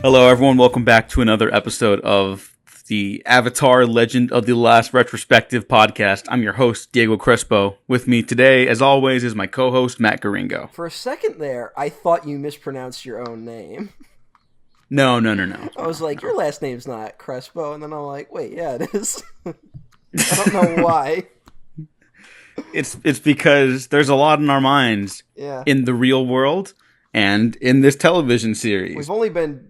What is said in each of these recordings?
Hello, everyone. Welcome back to another episode of the Avatar Legend of the Last Retrospective podcast. I'm your host, Diego Crespo. With me today, as always, is my co-host, Matt Garingo. For a second there, I thought you mispronounced your own name. No. I was like, your last name's not Crespo, and then I'm like, wait, yeah, it is. I don't know why. It's because there's a lot in our minds in the real world and in this television series. We've only been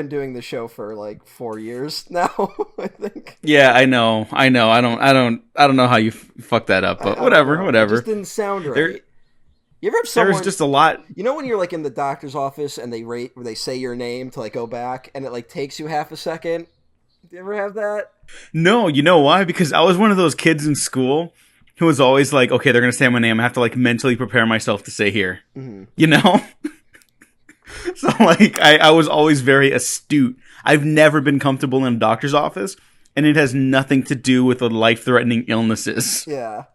doing the show for like 4 years now, I think. Yeah, I know. I don't know how you fucked that up, but whatever. It just didn't sound right. You ever have someone? There's just a lot. You know when you're like in the doctor's office and they say your name to like go back, and it like takes you half a second. Do you ever have that? No, you know why? Because I was one of those kids in school who was always like, okay, they're gonna say my name. I have to like mentally prepare myself to say here. Mm-hmm. You know. So like I was always very astute. I've never been comfortable in a doctor's office, and it has nothing to do with the life-threatening illnesses. Yeah.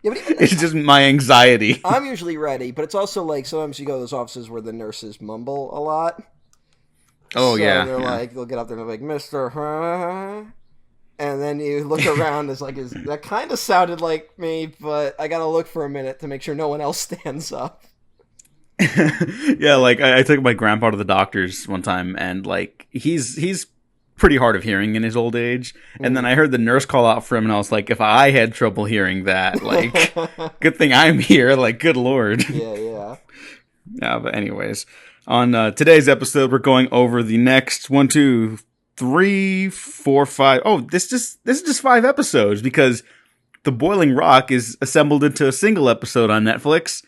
Yeah, but even it's just my anxiety. I'm usually ready, but it's also like sometimes you go to those offices where the nurses mumble a lot. Oh, so yeah. They're like, they'll get up there and they're like, Mr. Huh? And then you look around, it's like, that kind of sounded like me, but I gotta look for a minute to make sure no one else stands up. Yeah, like I took my grandpa to the doctor's one time, and like he's pretty hard of hearing in his old age, and then I heard the nurse call out for him, and I was like, if I had trouble hearing that, like, good thing I'm here, like, good lord. Yeah. But anyways, on today's episode, we're going over the next 1, 2, 3, 4, 5. Oh, this is just 5 episodes because The Boiling Rock is assembled into a single episode on Netflix.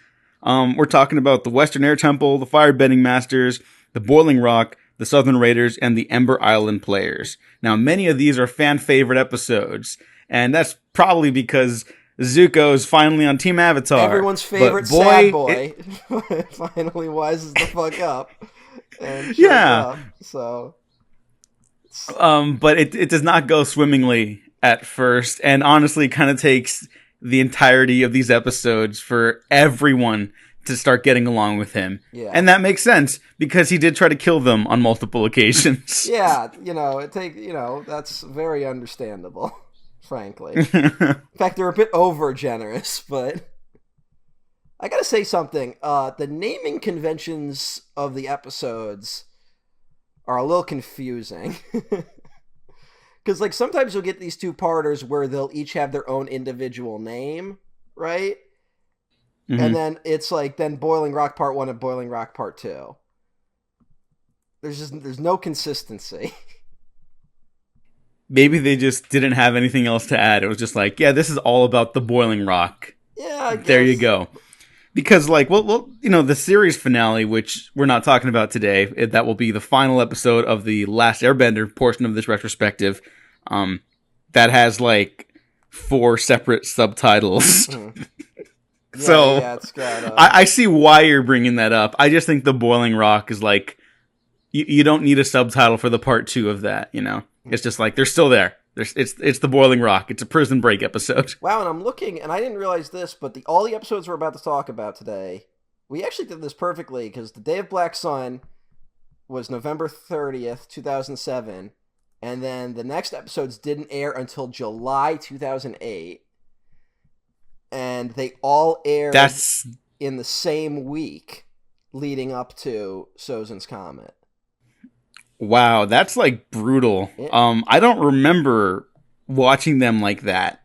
We're talking about the Western Air Temple, the Firebending Masters, the Boiling Rock, the Southern Raiders, and the Ember Island Players. Now, many of these are fan favorite episodes, and that's probably because Zuko is finally on Team Avatar. Everyone's favorite sad boy finally wises the fuck up and shows up. So, but it does not go swimmingly at first, and honestly, kind of takes the entirety of these episodes for everyone to start getting along with him. Yeah. And that makes sense because he did try to kill them on multiple occasions. Yeah, that's very understandable, frankly. In fact, they're a bit over generous, but I gotta say something. The naming conventions of the episodes are a little confusing. Because, like, sometimes you'll get these two-parters where they'll each have their own individual name, right? Mm-hmm. And then it's like, then Boiling Rock Part 1 and Boiling Rock Part 2. There's no consistency. Maybe they just didn't have anything else to add. It was just like, yeah, this is all about the Boiling Rock. Yeah, I guess. There you go. Because, like, well, the series finale, which we're not talking about today, that will be the final episode of the Last Airbender portion of this retrospective, that has, like, 4 separate subtitles. So, it's got, I see why you're bringing that up. I just think the Boiling Rock is, like, you don't need a subtitle for the part 2 of that, It's just, like, they're still there. It's the Boiling Rock. It's a Prison Break episode. Wow, and I'm looking, and I didn't realize this, but all the episodes we're about to talk about today, we actually did this perfectly, because The Day of Black Sun was November 30th, 2007, and then the next episodes didn't air until July 2008, and they all aired in the same week leading up to Sozin's Comet. Wow, that's like brutal. Yeah. I don't remember watching them like that,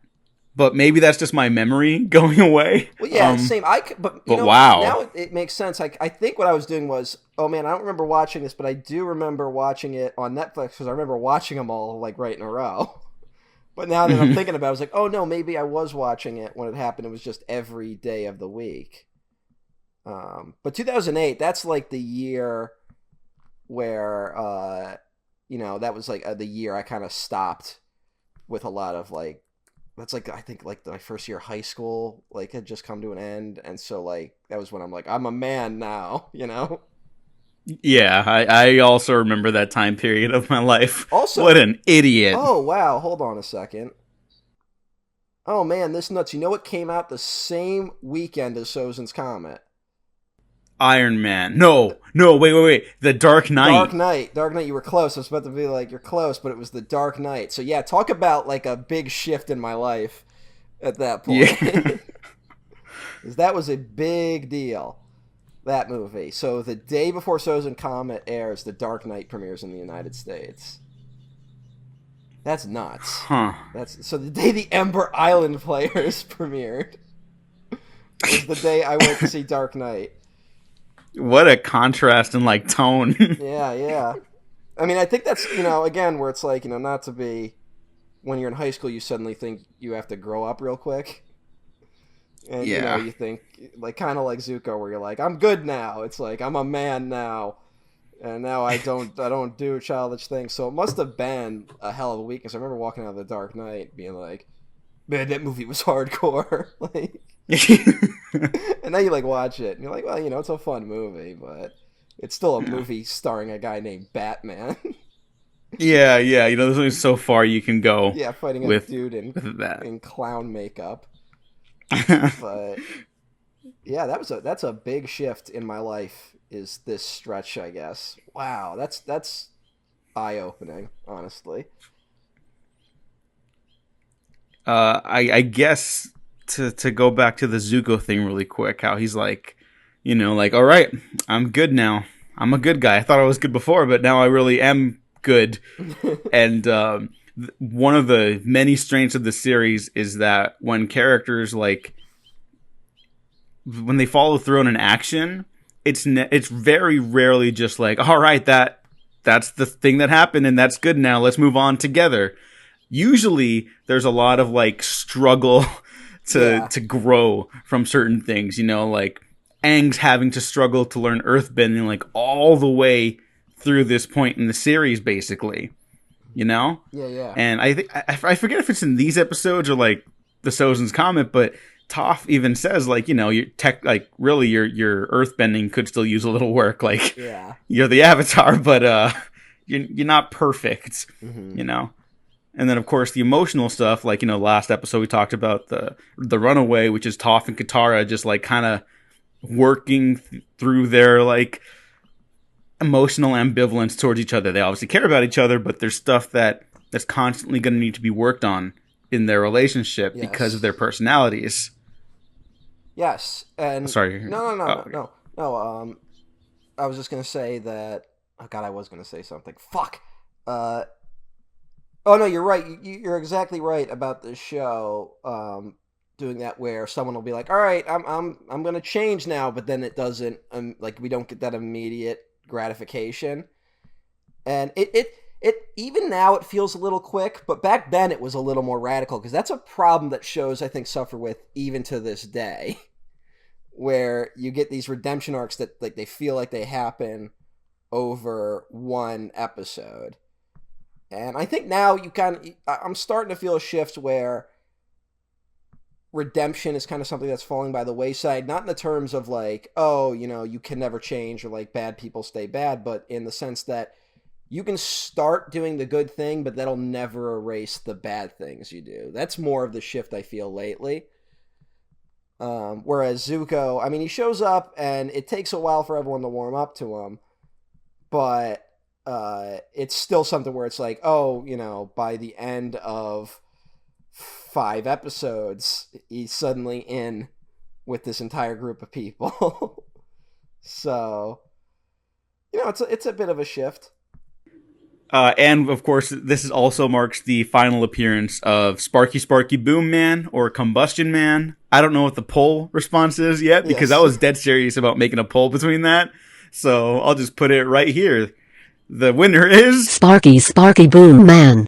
but maybe that's just my memory going away. Well, yeah, same. But wow, now it makes sense. I think what I was doing was, oh man, I don't remember watching this, but I do remember watching it on Netflix because I remember watching them all like right in a row. But now that I'm thinking about it, I was like, oh no, maybe I was watching it when it happened. It was just every day of the week. But 2008, that's like the year where that was like the year I kind of stopped with a lot of like, that's like, I think like my first year of high school like had just come to an end, and so like that was when I'm like, I'm a man now. Yeah, I also remember that time period of my life. Also, what an idiot. Oh wow, hold on a second. Oh man, this nuts. You know what came out the same weekend as Sozin's Comet? Iron Man. No, wait. The Dark Knight. Dark Knight. You were close. I was about to be like, you're close, but it was the Dark Knight. So yeah, talk about like a big shift in my life at that point. Yeah. That was a big deal. That movie. So the day before Sozen Comet airs, the Dark Knight premieres in the United States. That's nuts. Huh. So the day the Ember Island Players premiered was the day I went to see Dark Knight. What a contrast in like tone. Yeah. I mean, I think that's, again, where it's like, not to be, when you're in high school, you suddenly think you have to grow up real quick. And, you think, like, kind of like Zuko, where you're like, I'm good now. It's like, I'm a man now. And now I don't do childish things. So it must have been a hell of a week. Because I remember walking out of the Dark Knight being like, man, that movie was hardcore. Like, and now you, like, watch it. And you're like, well, it's a fun movie. But it's still a movie starring a guy named Batman. Yeah. There's only so far you can go. Yeah, fighting a dude in clown makeup. But yeah, that's a big shift in my life, is this stretch, I guess. Wow, that's eye-opening, honestly. I guess to go back to the Zuko thing really quick, how he's like, like, all right, I'm good now. I'm a good guy. I thought I was good before, but now I really am good. And one of the many strengths of the series is that when characters, like, when they follow through on an action, it's very rarely just like, all right, that's the thing that happened and that's good now, let's move on together. Usually there's a lot of like struggle to grow from certain things, like Aang's having to struggle to learn earthbending, like all the way through this point in the series, basically. Yeah. And I forget if it's in these episodes or like the Sozin's Comet, but Toph even says, like, your really your earthbending could still use a little work. Like, you're the Avatar, but you're not perfect. And then of course the emotional stuff, like, last episode we talked about the Runaway, which is Toph and Katara just like kind of working through their like emotional ambivalence towards each other. They obviously care about each other, but there's stuff that's constantly going to need to be worked on in their relationship because of their personalities. Yes, and sorry. No. I was just gonna say that. Oh God, I was gonna say something. Fuck. Oh no, you're right. You're exactly right about this show. Doing that where someone will be like, "All right, I'm gonna change now," but then it doesn't. Like, we don't get that immediate gratification, and it even now it feels a little quick, but back then it was a little more radical, because that's a problem that shows, I think, suffer with even to this day, where you get these redemption arcs that like they feel like they happen over one episode. And I think now I'm starting to feel a shift where redemption is kind of something that's falling by the wayside, not in the terms of like, oh, you can never change, or like bad people stay bad, but in the sense that you can start doing the good thing, but that'll never erase the bad things you do. That's more of the shift I feel lately. Whereas Zuko, I mean, he shows up and it takes a while for everyone to warm up to him, but it's still something where it's like, oh, by the end of 5 episodes, he's suddenly in with this entire group of people. So, it's a bit of a shift. And of course, this also marks the final appearance of Sparky Boom Man or Combustion Man. I don't know what the poll response is yet, because I was dead serious about making a poll between that. So I'll just put it right here. The winner is Sparky Boom Man.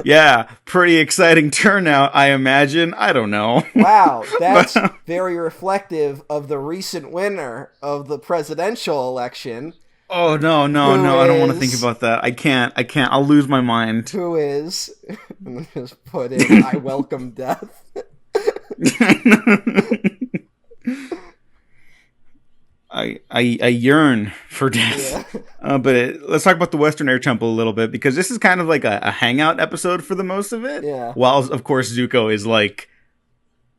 Yeah, pretty exciting turnout, I imagine. I don't know. Wow, that's very reflective of the recent winner of the presidential election. Oh, no, I don't want to think about that. I can't. I'll lose my mind. Who is, and just put in, I welcome death. I yearn for death. Yeah. But let's talk about the Western Air Temple a little bit, because this is kind of like a hangout episode for the most of it. Yeah. While, of course, Zuko is like,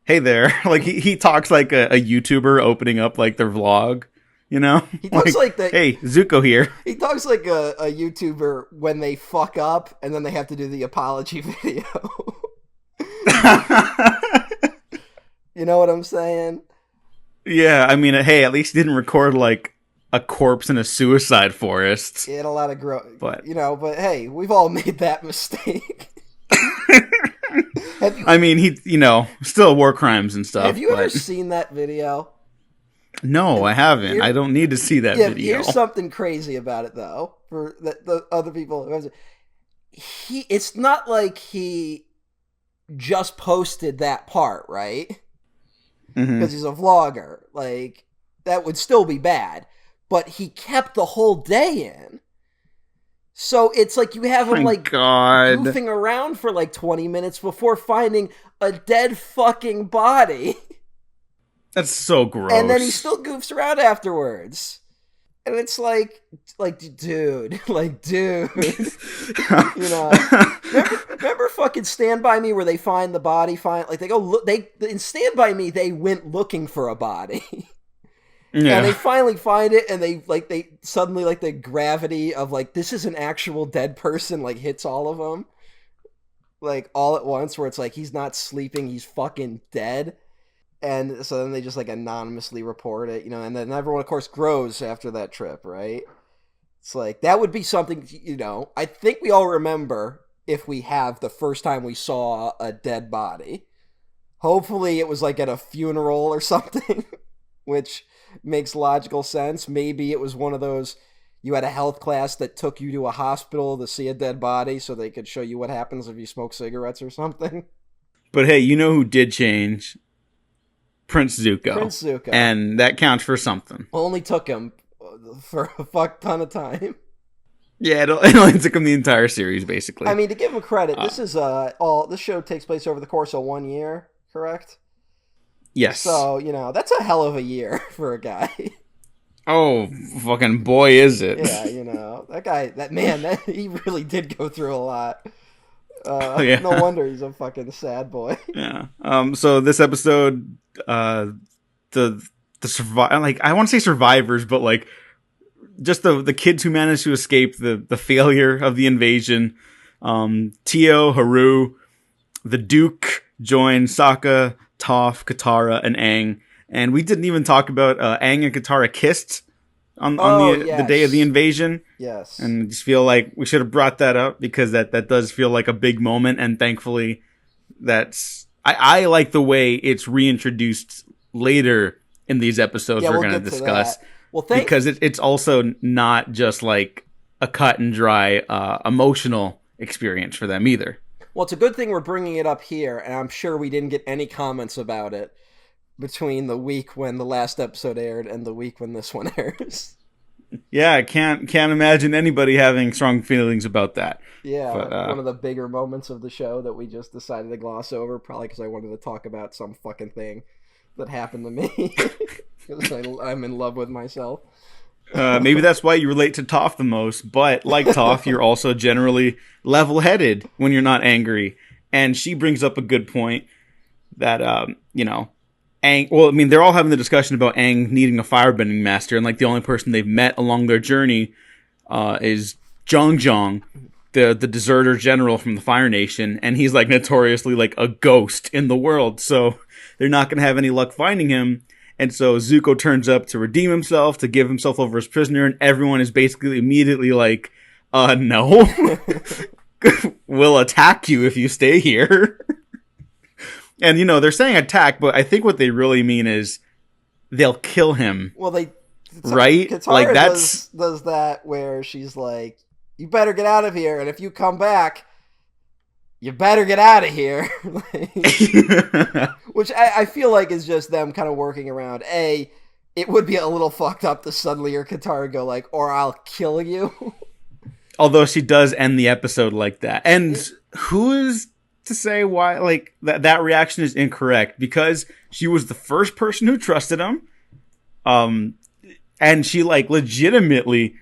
hey there. Like, he talks like a YouTuber opening up like their vlog. You know, He talks like that. Hey, Zuko here. He talks like a YouTuber when they fuck up and then they have to do the apology video. You know what I'm saying? Yeah, I mean, hey, at least he didn't record like a corpse in a suicide forest. He had a lot of but but hey, we've all made that mistake. I mean, he, still war crimes and stuff. Have you ever seen that video? No, I haven't. I don't need to see that video. Here's something crazy about it, though, for the other people. It's not like he just posted that part, right? Because he's a vlogger. Like, that would still be bad. But he kept the whole day in. So it's like you have him, goofing around for, 20 minutes before finding a dead fucking body. That's so gross. And then he still goofs around afterwards. And it's dude. Remember fucking Stand By Me where they find the body, they go look, in Stand By Me, they went looking for a body. Yeah. And they finally find it, and they suddenly, the gravity of, this is an actual dead person, hits all of them. All at once, where it's he's not sleeping, he's fucking dead. And so then they just, anonymously report it, and then everyone, of course, grows after that trip, right? It's that would be something, I think we all remember if we have the first time we saw a dead body. Hopefully it was, at a funeral or something, which makes logical sense. Maybe it was one of those, you had a health class that took you to a hospital to see a dead body so they could show you what happens if you smoke cigarettes or something. But hey, you know who did change? Prince Zuko. And that counts for something. Only took him for a fuck ton of time. Yeah, it only took him the entire series, basically. I mean, to give him credit, this is this show takes place over the course of 1 year, correct? Yes. So, that's a hell of a year for a guy. Oh, fucking boy, is it. Yeah, that man, he really did go through a lot. Yeah. No wonder he's a fucking sad boy. Yeah. So this episode, the I want to say survivors, but just the kids who managed to escape the failure of the invasion. Tio, Haru, the Duke joined Sokka, Toph, Katara, and Aang. And we didn't even talk about Aang and Katara kissed on the day of the invasion. Yes. And I just feel like we should have brought that up because that does feel like a big moment. And thankfully, I like the way it's reintroduced later in these episodes we're going to discuss. Well, because it's also not just a cut and dry emotional experience for them either. Well, it's a good thing we're bringing it up here, and I'm sure we didn't get any comments about it between the week when the last episode aired and the week when this one airs. Yeah, I can't imagine anybody having strong feelings about that. Yeah, but, one of the bigger moments of the show that we just decided to gloss over, probably because I wanted to talk about some fucking thing that happened to me. Because I'm in love with myself. Maybe that's why you relate to Toph the most, but like Toph, you're also generally level-headed when you're not angry. And she brings up a good point that, Aang, well, I mean, they're all having the discussion about Aang needing a firebending master, and the only person they've met along their journey is Zhong, the deserter general from the Fire Nation, and he's notoriously a ghost in the world, so they're not going to have any luck finding him. And so Zuko turns up to redeem himself, to give himself over as prisoner, and everyone is basically immediately no. We'll attack you if you stay here. And, they're saying attack, but I think what they really mean is they'll kill him. Well, right? Katara does that where she's like, you better get out of here, and if you come back, you better get out of here. Which I feel like is just them kind of working around. It would be a little fucked up to suddenly hear Katara go or I'll kill you. Although she does end the episode like that. And who is to say why that reaction is incorrect? Because she was the first person who trusted him. And she legitimately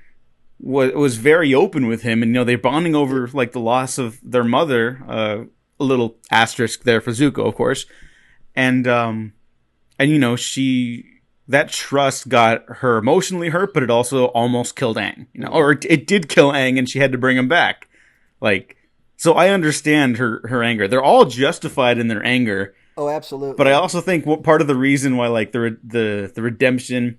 was very open with him, and they're bonding over the loss of their mother. A little asterisk there for Zuko, of course, and she that trust got her emotionally hurt, but it also almost killed Aang. Or it did kill Aang, and she had to bring him back. Like, so I understand her anger. They're all justified in their anger. Oh, absolutely. But I also think what part of the reason why like the redemption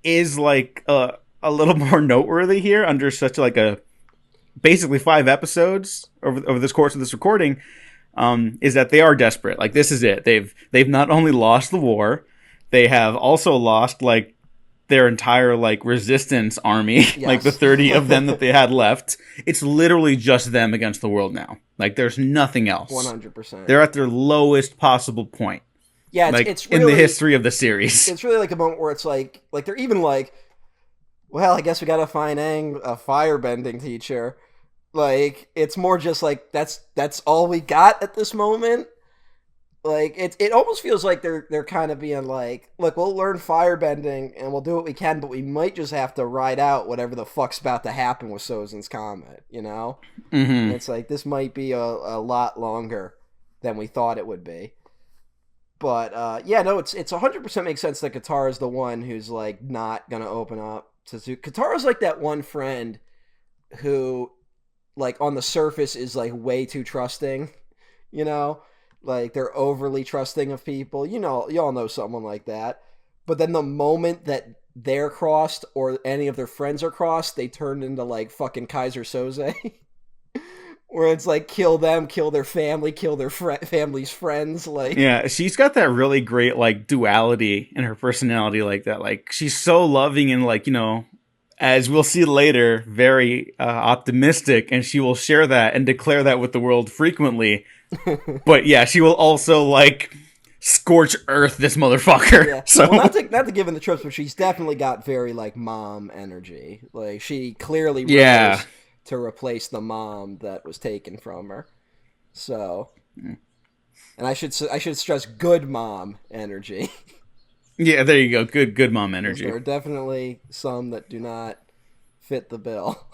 is like a little more noteworthy here under such like a basically 5 episodes over this course of this recording, is that they are desperate. Like, this is it. They've not only lost the war, they have also lost like their entire like resistance army, yes. Like the 30 of them that they had left. It's literally just them against the world now. Like, there's nothing else. 100%. They're at their lowest possible point. Yeah, it's really, in the history of the series. It's really like a moment where it's like they're even like, well, I guess we gotta find Aang a firebending teacher. Like, it's more just like that's all we got at this moment. Like, it almost feels like they're kind of being like, look, we'll learn firebending and we'll do what we can, but we might just have to ride out whatever the fuck's about to happen with Sozin's comet, you know? Mm-hmm. And it's like, this might be a lot longer than we thought it would be. But, yeah, no, it's 100% makes sense that Katara's the one who's, like, not gonna open up to Zuko. Katara's like that one friend who, like, on the surface is, like, way too trusting, you know? Like, they're overly trusting of people. You know, y'all know someone like that. But then the moment that they're crossed or any of their friends are crossed, they turn into, like, fucking Kaiser Soze. Where it's like, kill them, kill their family, kill their family's friends. Like, yeah, she's got that really great, like, duality in her personality like that. Like, she's so loving and, like, you know, as we'll see later, very optimistic. And she will share that and declare that with the world frequently. But yeah, she will also like scorch earth this motherfucker. Yeah. So well, not to give in the tropes, but she's definitely got very like mom energy. Like, she clearly rose to replace the mom that was taken from her. So, and I should stress good mom energy. Yeah, there you go. Good mom energy. There are definitely some that do not fit the bill.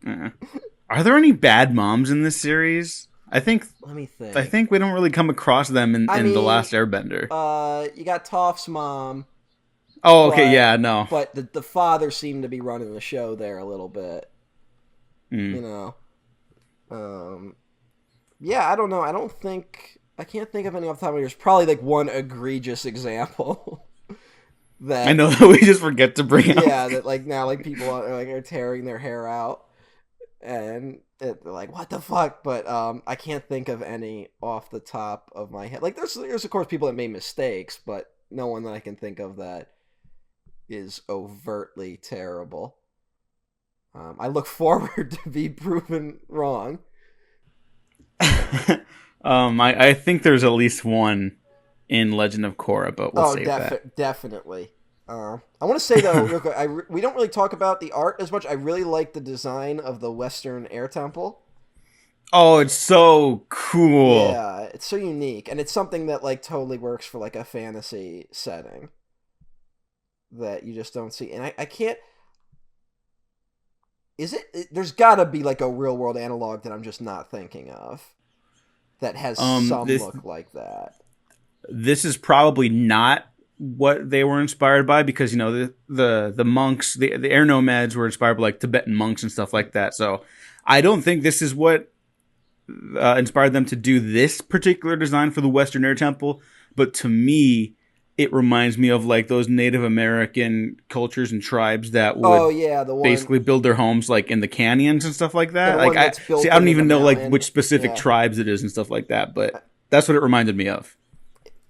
Are there any bad moms in this series? Let me think. I think we don't really come across them in The Last Airbender. You got Toph's mom. Oh, okay, yeah, no. But the father seemed to be running the show there a little bit. You know. Yeah, I don't know. I can't think of any off the top of my head. There's probably like one egregious example that I know that we just forget to bring up. Yeah, that like now like people are tearing their hair out. And they're like, what the fuck? But I can't think of any off the top of my head. Like, there's of course people that made mistakes, but no one that I can think of that is overtly terrible. I look forward to be proven wrong. I think there's at least one in Legend of Korra, but we'll save that. Definitely. I want to say, though, real quick, we don't really talk about the art as much. I really like the design of the Western Air Temple. Oh, it's so cool. Yeah, it's so unique. And it's something that, like, totally works for, like, a fantasy setting that you just don't see. And I can't... There's gotta be, like, a real-world analog that I'm just not thinking of that has look like that. This is probably not what they were inspired by, because you know the monks, the air nomads were inspired by like Tibetan monks and stuff like that. So I don't think this is what inspired them to do this particular design for the Western Air Temple. But to me, it reminds me of like those Native American cultures and tribes that would basically build their homes like in the canyons and stuff like that. Like I don't even know like which specific tribes it is and stuff like that, but that's what it reminded me of.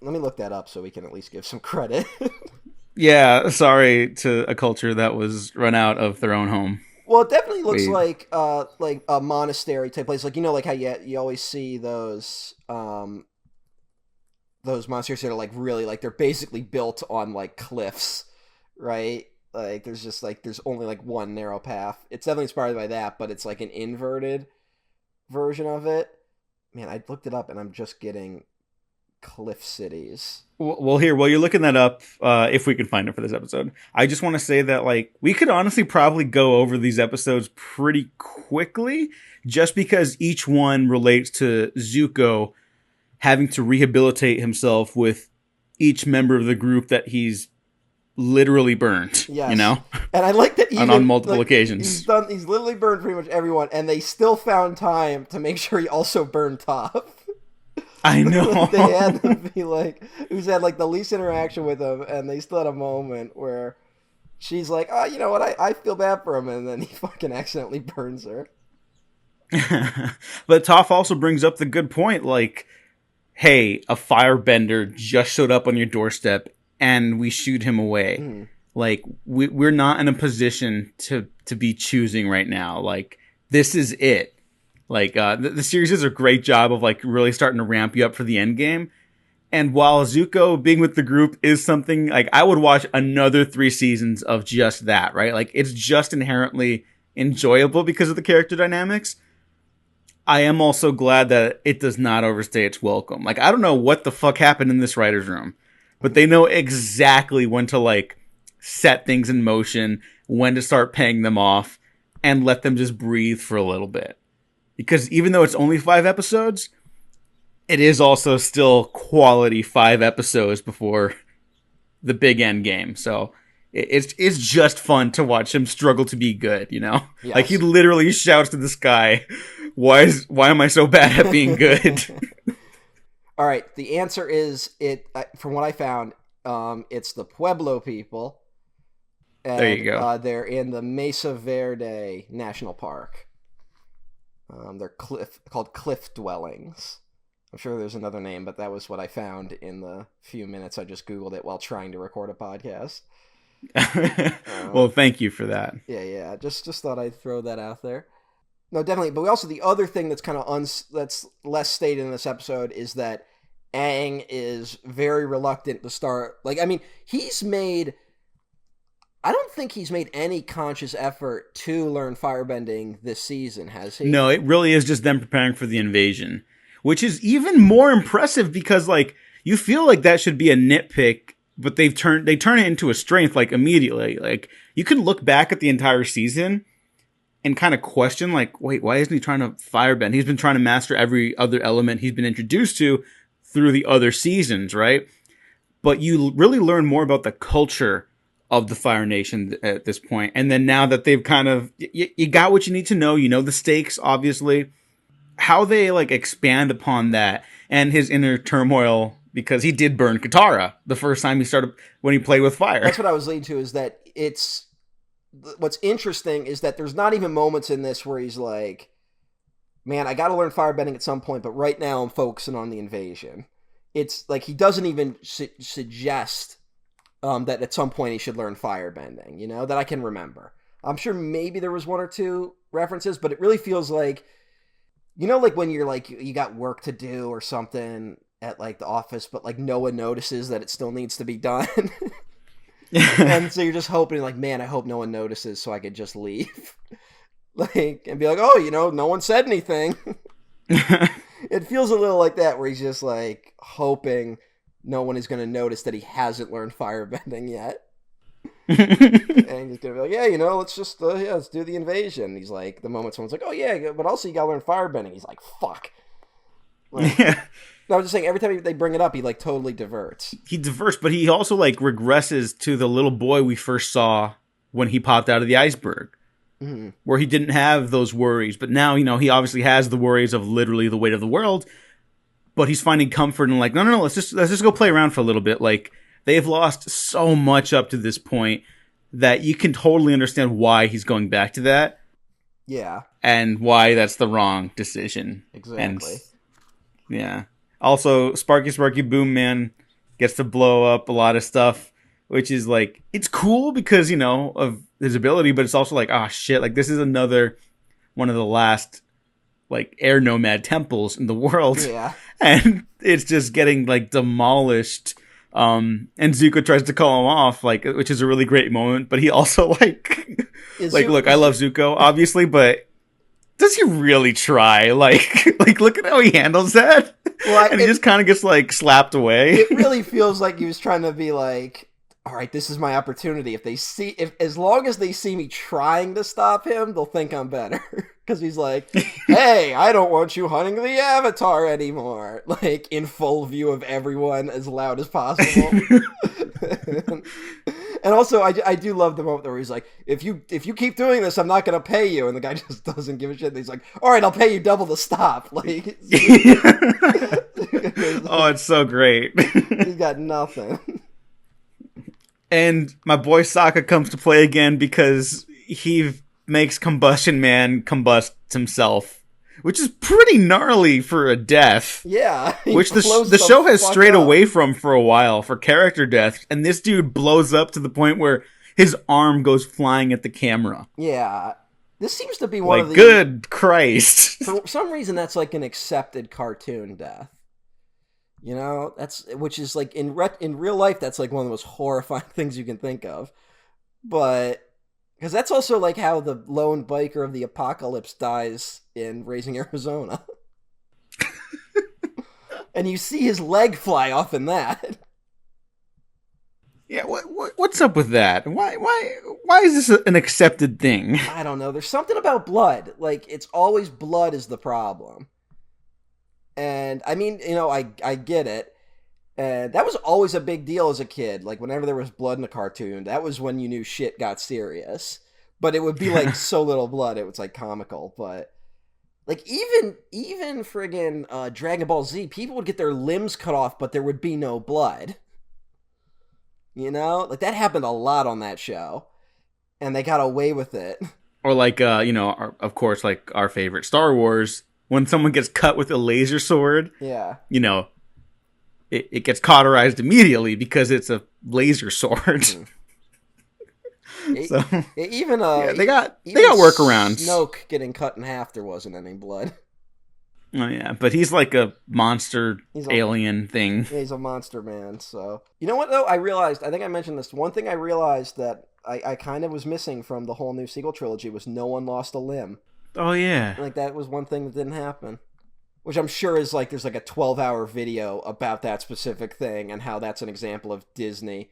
Let me look that up so we can at least give some credit. Yeah, sorry to a culture that was run out of their own home. Well, it definitely looks like a monastery type place. Like, you know, like how you always see those monasteries that are like really like they're basically built on like cliffs, right? Like there's only like one narrow path. It's definitely inspired by that, but it's like an inverted version of it. Man, I looked it up and I'm just getting cliff cities. Well, here, while you're looking that up, if we can find it for this episode, I just want to say that like we could honestly probably go over these episodes pretty quickly, just because each one relates to Zuko having to rehabilitate himself with each member of the group that he's literally burned. Yes. You know, and I like that even on multiple like, occasions. He's literally burned pretty much everyone, and they still found time to make sure he also burned Toph. I know. They had to be like, who's had like the least interaction with him, and they still had a moment where she's like, "Oh, you know what? I feel bad for him," and then he fucking accidentally burns her. But Toph also brings up the good point, like, hey, a firebender just showed up on your doorstep and we shoot him away. Mm. Like, we're not in a position to be choosing right now. Like, this is it. Like, the series does a great job of, like, really starting to ramp you up for the end game. And while Zuko being with the group is something, like, I would watch another 3 seasons of just that, right? Like, it's just inherently enjoyable because of the character dynamics. I am also glad that it does not overstay its welcome. Like, I don't know what the fuck happened in this writer's room, but they know exactly when to, like, set things in motion, when to start paying them off, and let them just breathe for a little bit. Because even though it's only 5 episodes, it is also still quality 5 episodes before the big end game. So it's just fun to watch him struggle to be good, you know? Yes. Like, he literally shouts to the sky, why am I so bad at being good? All right, the answer is from what I found, it's the Pueblo people. And, there you go. They're in the Mesa Verde National Park. They're called cliff dwellings. I'm sure there's another name, but that was what I found in the few minutes I just Googled it while trying to record a podcast. Well, thank you for that. Yeah. Just thought I'd throw that out there. No, definitely. But we also, the other thing that's kind of that's less stated in this episode is that Aang is very reluctant to start. Like, I mean, I don't think he's made any conscious effort to learn firebending this season, has he? No, it really is just them preparing for the invasion, which is even more impressive because, like, you feel like that should be a nitpick, but they turn it into a strength, like, immediately. Like, you can look back at the entire season and kind of question, like, wait, why isn't he trying to firebend? He's been trying to master every other element he's been introduced to through the other seasons, right? But you really learn more about the culture of the Fire Nation at this point. And then now that they've kind of, you got what you need to know, you know the stakes, obviously, how they, like, expand upon that and his inner turmoil, because he did burn Katara the first time when he played with fire. That's what I was leading to, is that what's interesting is that there's not even moments in this where he's like, man, I got to learn firebending at some point, but right now I'm focusing on the invasion. It's like he doesn't even suggest that at some point he should learn firebending, you know, that I can remember. I'm sure maybe there was 1 or 2 references, but it really feels like, you know, like when you're like, you got work to do or something at like the office, but like no one notices that it still needs to be done. And so you're just hoping, like, man, I hope no one notices so I could just leave. Like, and be like, oh, you know, no one said anything. It feels a little like that, where he's just like hoping no one is going to notice that he hasn't learned firebending yet. And he's going to be like, yeah, you know, let's just, let's do the invasion. He's like, the moment someone's like, oh yeah, but also you got to learn firebending. He's like, fuck. Like, yeah. I was just saying, every time they bring it up, he like totally diverts. He diverts, but he also, like, regresses to the little boy we first saw when he popped out of the iceberg, where he didn't have those worries. But now, you know, he obviously has the worries of literally the weight of the world, but he's finding comfort in, like, no, let's just go play around for a little bit. Like, they've lost so much up to this point that you can totally understand why he's going back to that. Yeah. And why that's the wrong decision. Exactly. And, yeah. Also, Sparky Boom Man gets to blow up a lot of stuff, which is, like, it's cool because, you know, of his ability, but it's also like, oh shit, like, this is another one of the last, like, air nomad temples in the world. Yeah. And it's just getting, like, demolished. And Zuko tries to call him off, like, which is a really great moment, but he also, like, look, I love Zuko, obviously, but does he really try? Like, look at how he handles that. Well, and he just kind of gets, like, slapped away. It really feels like he was trying to be like, all right, this is my opportunity. If as long as they see me trying to stop him, they'll think I'm better. Because he's like, hey, I don't want you hunting the Avatar anymore. Like, in full view of everyone, as loud as possible. And also, I do love the moment where he's like, if you keep doing this, I'm not going to pay you. And the guy just doesn't give a shit. And he's like, all right, I'll pay you double to stop. Like, oh, it's so great. He's got nothing. And my boy Sokka comes to play again because he makes Combustion Man combust himself, which is pretty gnarly for a death. Yeah. Which the show has strayed away from for a while for character death. And this dude blows up to the point where his arm goes flying at the camera. Yeah. This seems to be one of the... Good Christ. For some reason, that's like an accepted cartoon death. You know, which is like in real life, that's like one of the most horrifying things you can think of. But because that's also like how the lone biker of the apocalypse dies in Raising Arizona, and you see his leg fly off in that. Yeah, what's up with that? Why is this an accepted thing? I don't know. There's something about blood. Like, it's always blood is the problem. And, I mean, you know, I get it. And that was always a big deal as a kid. Like, whenever there was blood in a cartoon, that was when you knew shit got serious. But it would be, like, so little blood, it was, like, comical. But, like, even friggin' Dragon Ball Z, people would get their limbs cut off, but there would be no blood. You know? Like, that happened a lot on that show. And they got away with it. Or, like, you know, of course, like, our favorite Star Wars... When someone gets cut with a laser sword, yeah, you know, it gets cauterized immediately because it's a laser sword. So even they got workarounds. Snoke getting cut in half, there wasn't any blood. Oh yeah, but he's like a monster alien thing. Yeah, he's a monster man. So you know what though? I think I mentioned this. One thing I realized that I kind of was missing from the whole new sequel trilogy was no one lost a limb. Oh, yeah. Like, that was one thing that didn't happen. Which I'm sure is, like, there's, like, a 12-hour video about that specific thing and how that's an example of Disney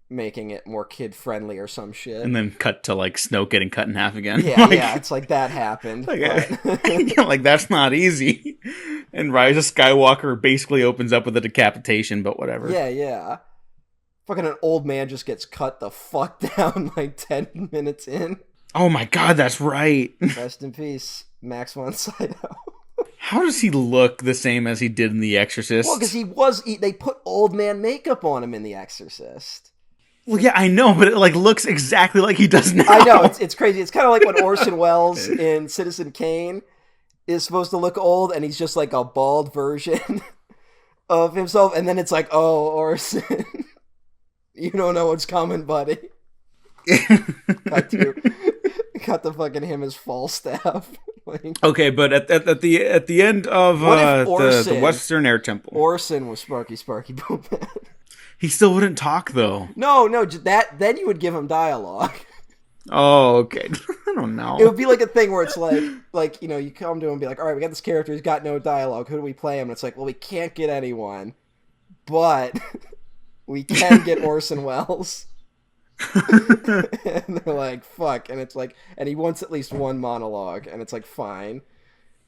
making it more kid-friendly or some shit. And then cut to, like, Snoke getting cut in half again. Yeah, yeah, it's like that happened. Like, that's not easy. And Rise of Skywalker basically opens up with a decapitation, but whatever. Yeah, yeah. Fucking an old man just gets cut the fuck down, like, 10 minutes in. Oh my god, that's right. Rest in peace, Max von Sydow. How does he look the same as he did in The Exorcist? Well, because they put old man makeup on him in The Exorcist. Well, yeah, I know, but it like looks exactly like he does now. I know, it's crazy. It's kind of like when Orson Welles in Citizen Kane is supposed to look old, and he's just like a bald version of himself, and then it's like, oh, Orson, you don't know what's coming, buddy. Got the fucking him as Falstaff. Okay, but at the end of the Western Air Temple, Orson was Sparky Boom Man. He still wouldn't talk though. No, then you would give him dialogue. Oh, okay. I don't know. It would be like a thing where it's like you know, you come to him and be like, all right, we got this character, he's got no dialogue. Who do we play him? And it's like, well, we can't get anyone, but we can get Orson Welles. And they're like, fuck, and it's like, and he wants at least one monologue, and it's like, fine,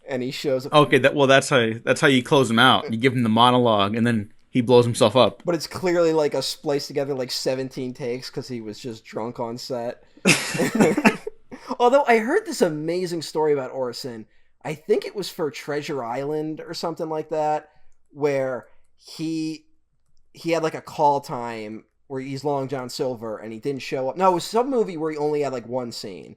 and he shows up. Okay, that's how you close him out. You give him the monologue, and then he blows himself up. But it's clearly like a spliced together like 17 takes because he was just drunk on set. Although I heard this amazing story about Orson. I think it was for Treasure Island or something like that, where he had like a call time where he's Long John Silver and he didn't show up. No, it was some movie where he only had like one scene.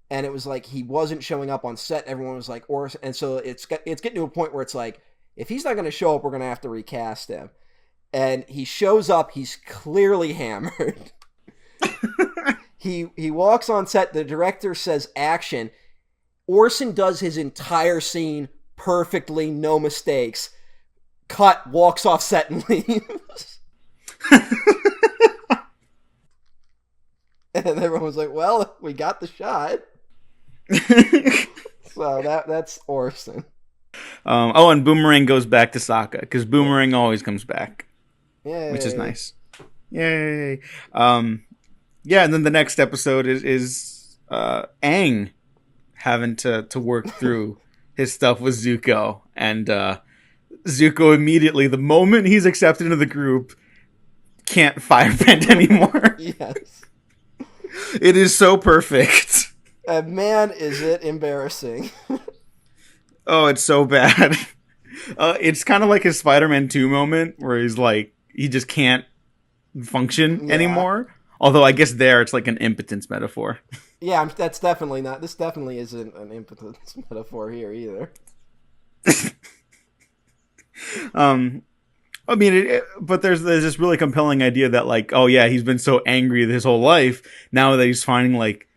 And it was like he wasn't showing up on set. Everyone was like, Orson. And so it's getting to a point where it's like, if he's not going to show up, we're going to have to recast him. And he shows up. He's clearly hammered. He walks on set. The director says action. Orson does his entire scene perfectly, no mistakes. Cut, walks off set and leaves. And everyone was like, well, we got the shot. So that's Orson. And Boomerang goes back to Sokka, because Boomerang always comes back. Yeah, which is nice. Yay. Yeah, and then the next episode is Aang having to work through his stuff with Zuko. And Zuko immediately, the moment he's accepted into the group, can't firebend anymore. Yes. It is so perfect. And man, is it embarrassing. Oh, it's so bad. It's kind of like his Spider-Man 2 moment where he's like, he just can't function anymore. Although I guess there it's like an impotence metaphor. Yeah, that's definitely not. This definitely isn't an impotence metaphor here either. I mean, but there's this really compelling idea that like, oh yeah, he's been so angry his whole life. Now that he's finding like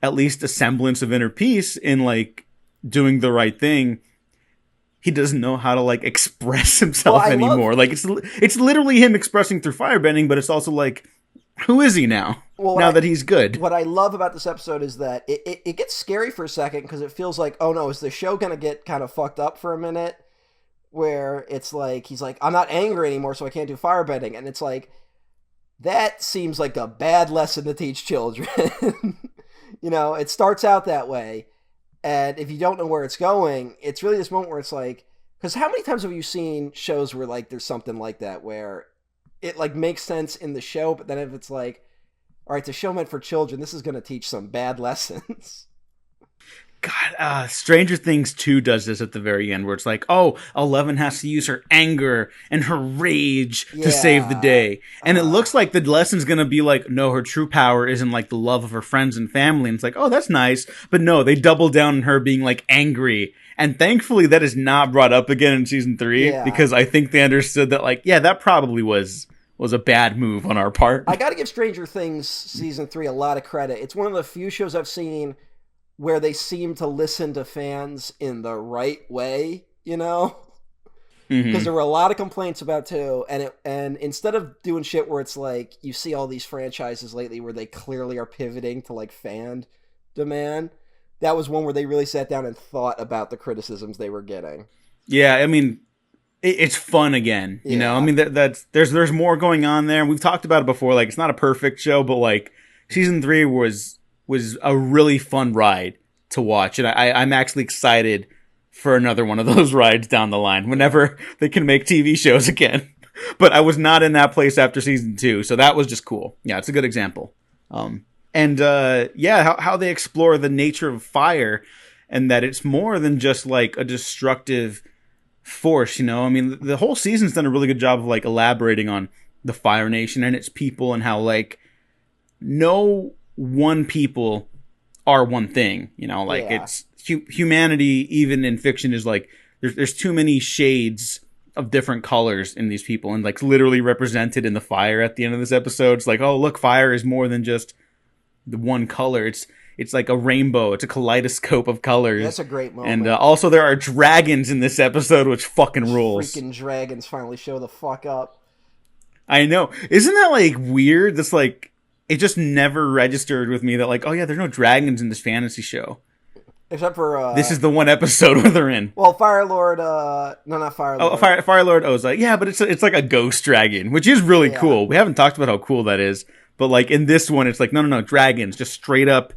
at least a semblance of inner peace in like doing the right thing, he doesn't know how to like express himself anymore. Like it's literally him expressing through firebending, but it's also like, who is he now? Now that he's good. What I love about this episode is that it gets scary for a second because it feels like, oh no, is the show gonna get kind of fucked up for a minute? Where it's like, he's like, I'm not angry anymore, so I can't do firebending. And it's like, that seems like a bad lesson to teach children. You know, it starts out that way. And if you don't know where it's going, it's really this moment where it's like, because how many times have you seen shows where like there's something like that where it like makes sense in the show, but then if it's like, all right, it's a show meant for children, this is going to teach some bad lessons. God, Stranger Things 2 does this at the very end, where it's like, oh, 11 has to use her anger and her rage to save the day. And it looks like the lesson's going to be like, no, her true power isn't like the love of her friends and family. And it's like, oh, that's nice. But no, they double down on her being like angry. And thankfully that is not brought up again in season 3, because I think they understood that like, yeah, that probably was a bad move on our part. I got to give Stranger Things season 3 a lot of credit. It's one of the few shows I've seen where they seem to listen to fans in the right way, you know? Because there were a lot of complaints about 2, and instead of doing shit where it's like, you see all these franchises lately where they clearly are pivoting to like fan demand, that was one where they really sat down and thought about the criticisms they were getting. Yeah, I mean, it's fun again, you know? I mean, there's more going on there. We've talked about it before, like, it's not a perfect show, but like, season 3 was a really fun ride to watch. And I'm actually excited for another one of those rides down the line whenever they can make TV shows again. But I was not in that place after season 2. So that was just cool. Yeah, it's a good example. How they explore the nature of fire and that it's more than just like a destructive force, you know? I mean, the whole season's done a really good job of like elaborating on the Fire Nation and its people and how like no one people are one thing, you know, like it's humanity, even in fiction, is like there's too many shades of different colors in these people, and like literally represented in the fire at the end of this episode. It's like, oh look, fire is more than just the one color. It's like a rainbow. It's a kaleidoscope of colors. That's a great moment. And also there are dragons in this episode, which fucking rules. Freaking dragons finally show the fuck up. I know. Isn't that like weird? That's like, it just never registered with me that like, oh yeah, there's no dragons in this fantasy show. Except for this is the one episode where they're in. Well, Firelord, no, not Firelord. Oh, Firelord Ozai. Yeah, but it's like a ghost dragon, which is really cool. We haven't talked about how cool that is, but like in this one, it's like no, dragons, just straight up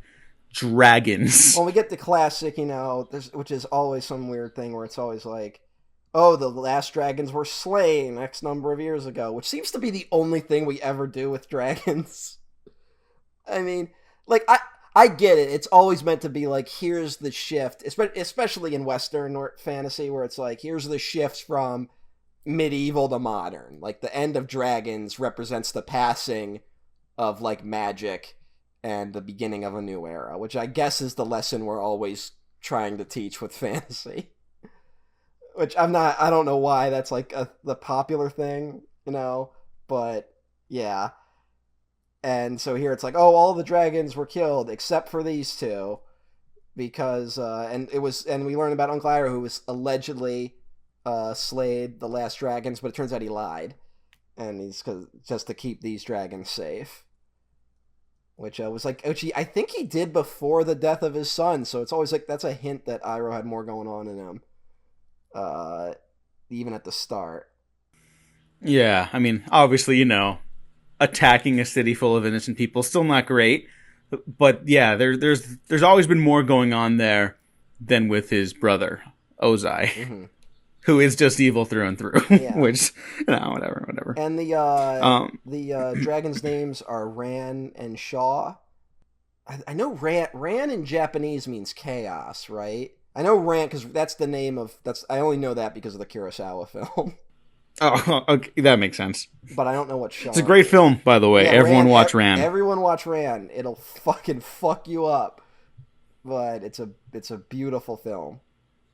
dragons. Well, we get the classic, you know, which is always some weird thing where it's always like, oh, the last dragons were slain X number of years ago, which seems to be the only thing we ever do with dragons. I mean, like, I get it. It's always meant to be like, here's the shift, especially in Western fantasy, where it's like, here's the shift from medieval to modern. Like, the end of dragons represents the passing of, like, magic and the beginning of a new era, which I guess is the lesson we're always trying to teach with fantasy. Which I don't know why that's, like, the popular thing, you know, but, yeah. And so here it's like, oh, all the dragons were killed except for these 2, because and we learned about Uncle Iroh, who was allegedly slayed the last dragons, but it turns out he lied, and he's just to keep these dragons safe. Which I think he did before the death of his son, so it's always like that's a hint that Iroh had more going on in him, even at the start. Yeah, I mean, obviously, you know, attacking a city full of innocent people. Still not great, but yeah, there's always been more going on there than with his brother Ozai, who is just evil through and through. Yeah. Which, whatever. And the dragons' names are Ran and Shaw. I know Ran in Japanese means chaos, right? I know Ran because that's the name of I only know that because of the Kurosawa film. Oh, okay, that makes sense. But I don't know what Shaw. It's a great film, by the way. Yeah, Everyone watch Ran. Everyone watch Ran. It'll fucking fuck you up. But it's a beautiful film.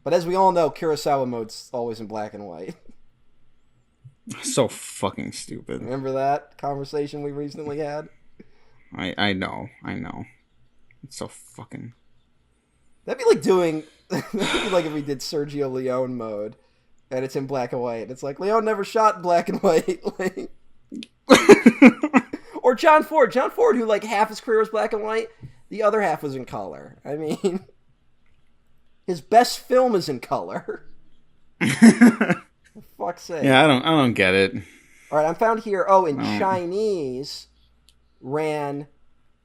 But as we all know, Kurosawa mode's always in black and white. So fucking stupid. Remember that conversation we recently had? I know. It's so fucking... That'd be like doing... that'd be like if we did Sergio Leone mode, and it's in black and white. It's like, Leone never shot in black and white. Or John Ford. John Ford, who like half his career was black and white, the other half was in color. I mean... His best film is in color. For fuck's sake. Yeah, I don't get it. All right, I'm found here. Oh, in Chinese, Ran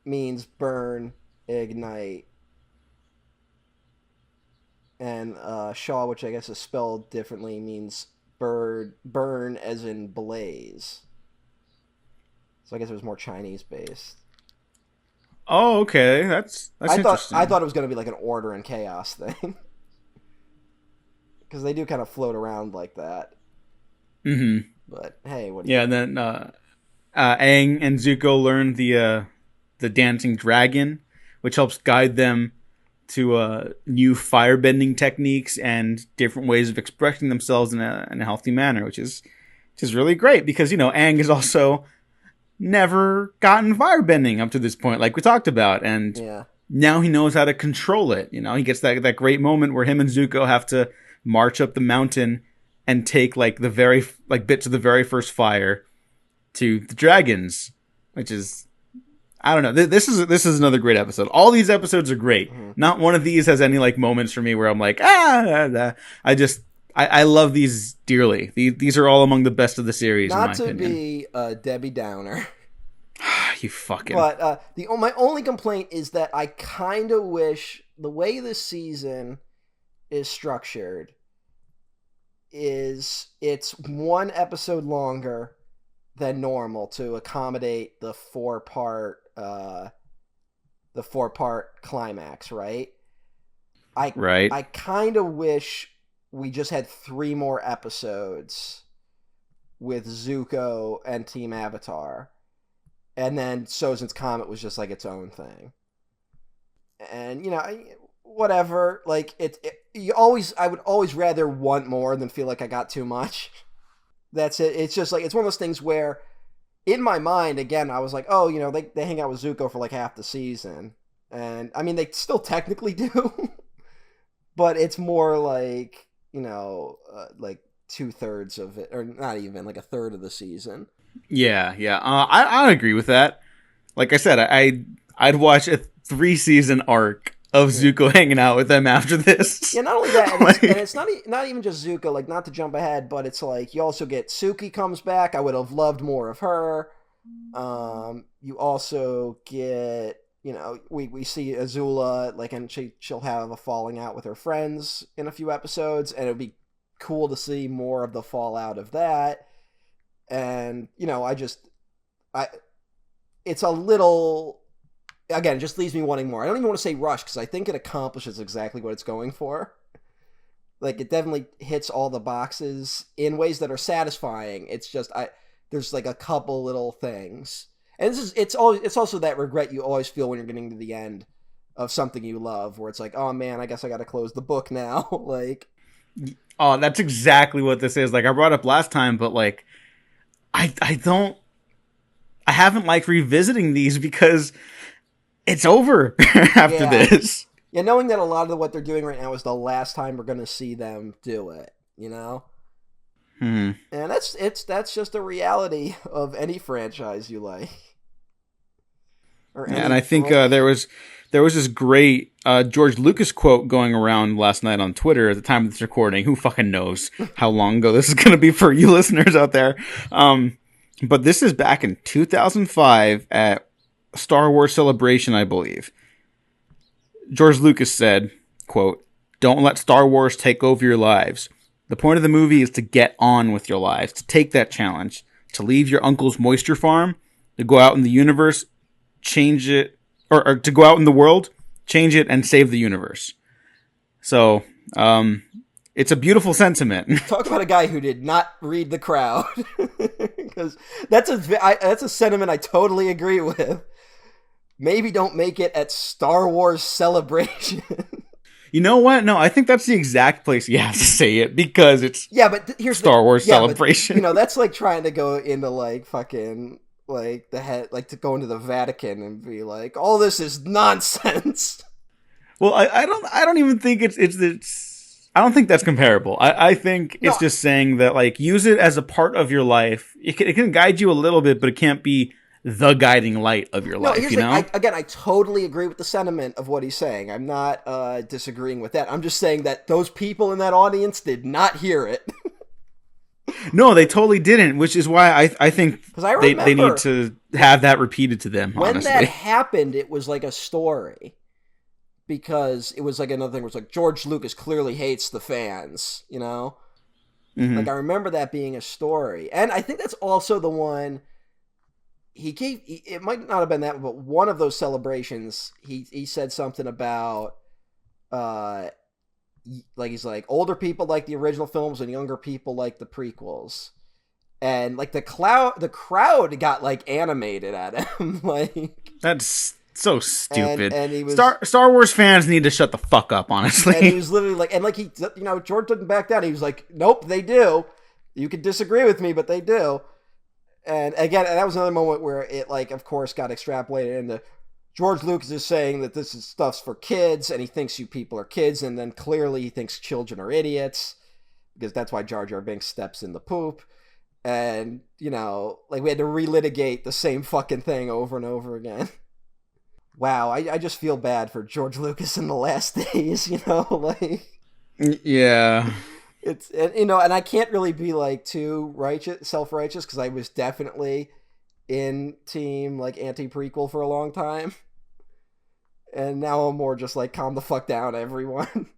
means burn, ignite. And Shaw, which I guess is spelled differently, means burn as in blaze. So I guess it was more Chinese based. Oh, okay. That's interesting. I thought it was going to be like an order and chaos thing. Because they do kind of float around like that. Mm-hmm. But hey, what do you... Yeah, and then Aang and Zuko learn the dancing dragon, which helps guide them to new firebending techniques and different ways of expressing themselves in a healthy manner, which is really great because, Aang is also never gotten firebending up to this point, like we talked about, and now he knows how to control it. He gets that great moment where him and Zuko have to march up the mountain and take like the very bits of the very first fire to the dragons, which is, I don't know. This is another great episode. All these episodes are great. Mm-hmm. Not one of these has any like moments for me where I'm like, I love these dearly. These are all among the best of the series. Not in my to opinion. Be a Debbie Downer. You fucking. But my only complaint is that I kind of wish the way this season is structured is it's one episode longer than normal to accommodate the four-part climax, right? I kind of wish we just had 3 more episodes with Zuko and Team Avatar. And then Sozin's Comet was just like its own thing. And, whatever. Like, I would always rather want more than feel like I got too much. That's it. It's just like, it's one of those things where, in my mind, again, I was like, oh, they hang out with Zuko for like half the season. And, I mean, they still technically do. But it's more like, like 2/3 of it, or not even, like 1/3 of the season. Yeah. I agree with that. Like I said, I'd watch a 3-season arc of Zuko hanging out with them after this. Yeah, not only that, and it's not even just Zuko. Like, not to jump ahead, but it's like you also get Suki comes back. I would have loved more of her. You also get, we see Azula, like, and she'll have a falling out with her friends in a few episodes, and it would be cool to see more of the fallout of that. And, it's a little, again, it just leaves me wanting more. I don't even want to say rush, because I think it accomplishes exactly what it's going for. Like, it definitely hits all the boxes in ways that are satisfying. It's just, there's like a couple little things. And it's also that regret you always feel when you're getting to the end of something you love, where it's like, oh man, I guess I got to close the book now. Like, oh, that's exactly what this is. Like, I brought up last time, but like, I haven't liked revisiting these because it's over after this. Yeah, knowing that a lot of what they're doing right now is the last time we're going to see them do it, Mm-hmm. And that's just a reality of any franchise you like. And I think there was this great George Lucas quote going around last night on Twitter at the time of this recording. Who fucking knows how long ago this is going to be for you listeners out there? But this is back in 2005 at Star Wars Celebration, I believe. George Lucas said, quote, "Don't let Star Wars take over your lives. The point of the movie is to get on with your lives, to take that challenge, to leave your uncle's moisture farm, to go out in the universe, change it, or to go out in the world, change it, and save the universe." So, it's a beautiful sentiment. Talk about a guy who did not read the crowd, because that's a sentiment I totally agree with. Maybe don't make it at Star Wars Celebration. You know what? No, I think that's the exact place you have to say it, because it's here's Star Wars Celebration. But, that's like trying to go into like fucking like the head, like to go into the Vatican and be like, all this is nonsense. Well, I don't even think it's I don't think that's comparable. I think it's just saying that, like, use it as a part of your life. It can guide you a little bit, but it can't be the guiding light of your life, you know? I totally agree with the sentiment of what he's saying. I'm not disagreeing with that. I'm just saying that those people in that audience did not hear it. No, they totally didn't, which is why I think they need to have that repeated to them, when honestly. That happened, it was like a story. Because it was like another thing where it's like, George Lucas clearly hates the fans, you know? Mm-hmm. Like, I remember that being a story. And I think that's also the one it might not have been that, but one of those celebrations, he said something about, like, he's like, older people like the original films and younger people like the prequels. And, like, the crowd got, like, animated at him. Like, that's so stupid. And he was, Star Wars fans need to shut the fuck up, honestly. And he was literally like, and like he, you know, George didn't back down. He was like, nope, they do. You could disagree with me, but they do. And again, and that was another moment where it, like, of course, got extrapolated into George Lucas is saying that this is stuff's for kids, and he thinks you people are kids, and then clearly he thinks children are idiots, because that's why Jar Jar Binks steps in the poop. And, you know, like, we had to relitigate the same fucking thing over and over again. Wow, I just feel bad for George Lucas in the last days, you know, like... Yeah. It's, and, you know, and I can't really be, like, too self-righteous, because I was definitely in team, like, anti-prequel for a long time. And now I'm more just, like, calm the fuck down, everyone.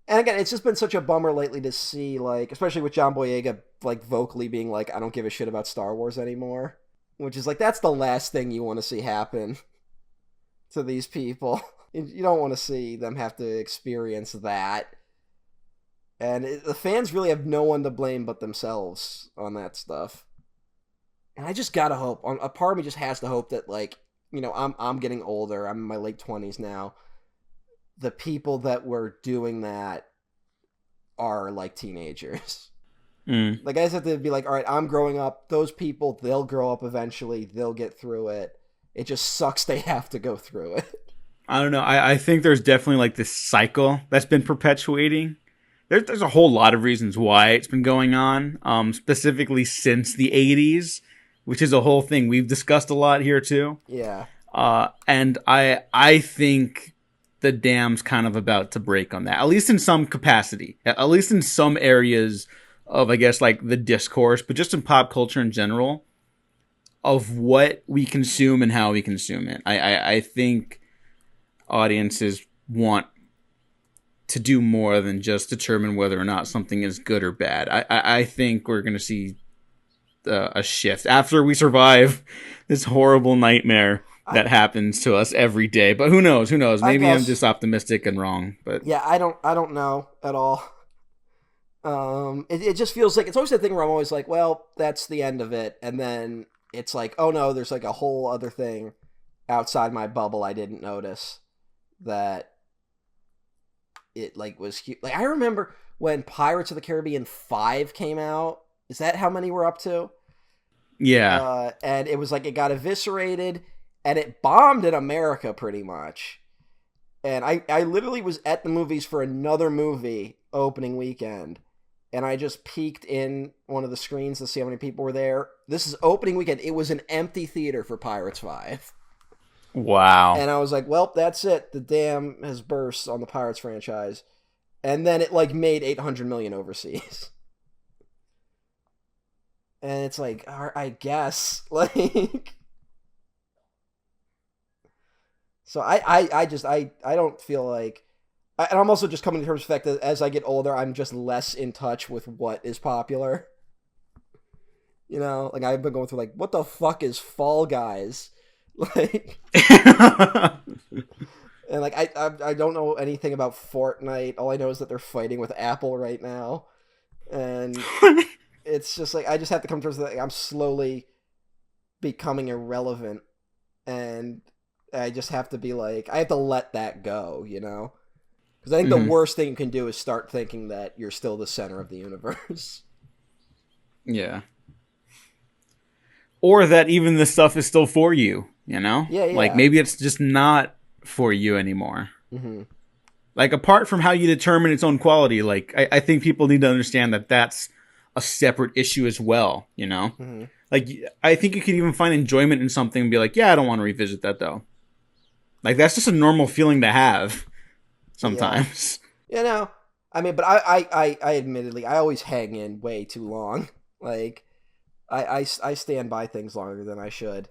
And again, it's just been such a bummer lately to see, like, especially with John Boyega, like, vocally being like, I don't give a shit about Star Wars anymore. Which is, like, that's the last thing you want to see happen to these people. You don't want to see them have to experience that. And the fans really have no one to blame but themselves on that stuff. And I just gotta hope, a part of me just has to hope that, like, you know, I'm getting older, I'm in my late 20s now. The people that were doing that are, like, teenagers. Like, I just have to be like, all right, I'm growing up. Those people, they'll grow up eventually. They'll get through it. It just sucks they have to go through it. I don't know. I think there's definitely, like, this cycle that's been perpetuating. There's a whole lot of reasons why it's been going on, specifically since the 80s, which is a whole thing we've discussed a lot here, too. Yeah. And I think the dam's kind of about to break on that, at least in some capacity, at least in some areas of, I guess, like, the discourse, but just in pop culture in general, of what we consume and how we consume it. I think audiences want to do more than just determine whether or not something is good or bad. I think we're going to see a shift after we survive this horrible nightmare that happens to us every day. But who knows? Maybe I'm just optimistic and wrong. But yeah, I don't know at all. It just feels like it's always the thing where I'm always like, well, that's the end of it, and then it's like, oh no, there's like a whole other thing outside my bubble I didn't notice that it, like, was huge. Like, I remember when Pirates of the Caribbean 5 came out. Is that how many we're up to? Yeah. And it was like, it got eviscerated and it bombed in America pretty much. And I literally was at the movies for another movie opening weekend. And I just peeked in one of the screens to see how many people were there. This is opening weekend. It was an empty theater for Pirates 5. Wow. And I was like, well, that's it. The dam has burst on the Pirates franchise. And then it, like, made $800 million overseas. And it's like, I guess, like, so I don't feel like, and I'm also just coming to terms with the fact that as I get older, I'm just less in touch with what is popular. You know, like I've been going through like, what the fuck is Fall Guys? Like, and like I don't know anything about Fortnite. All I know is that they're fighting with Apple right now, and it's just like I just have to come to terms with that. Like, I'm slowly becoming irrelevant, and I just have to be like, I have to let that go, you know? Because I think the worst thing you can do is start thinking that you're still the center of the universe. Yeah. Or that even this stuff is still for you, you know? Yeah, yeah. Like, maybe it's just not for you anymore. Mm-hmm. Like, apart from how you determine its own quality, like, I think people need to understand that that's a separate issue as well, you know? Mm-hmm. Like, I think you could even find enjoyment in something and be like, yeah, I don't want to revisit that, though. Like, that's just a normal feeling to have sometimes. Yeah, no. I mean, but I admittedly, I always hang in way too long. Like, I stand by things longer than I should.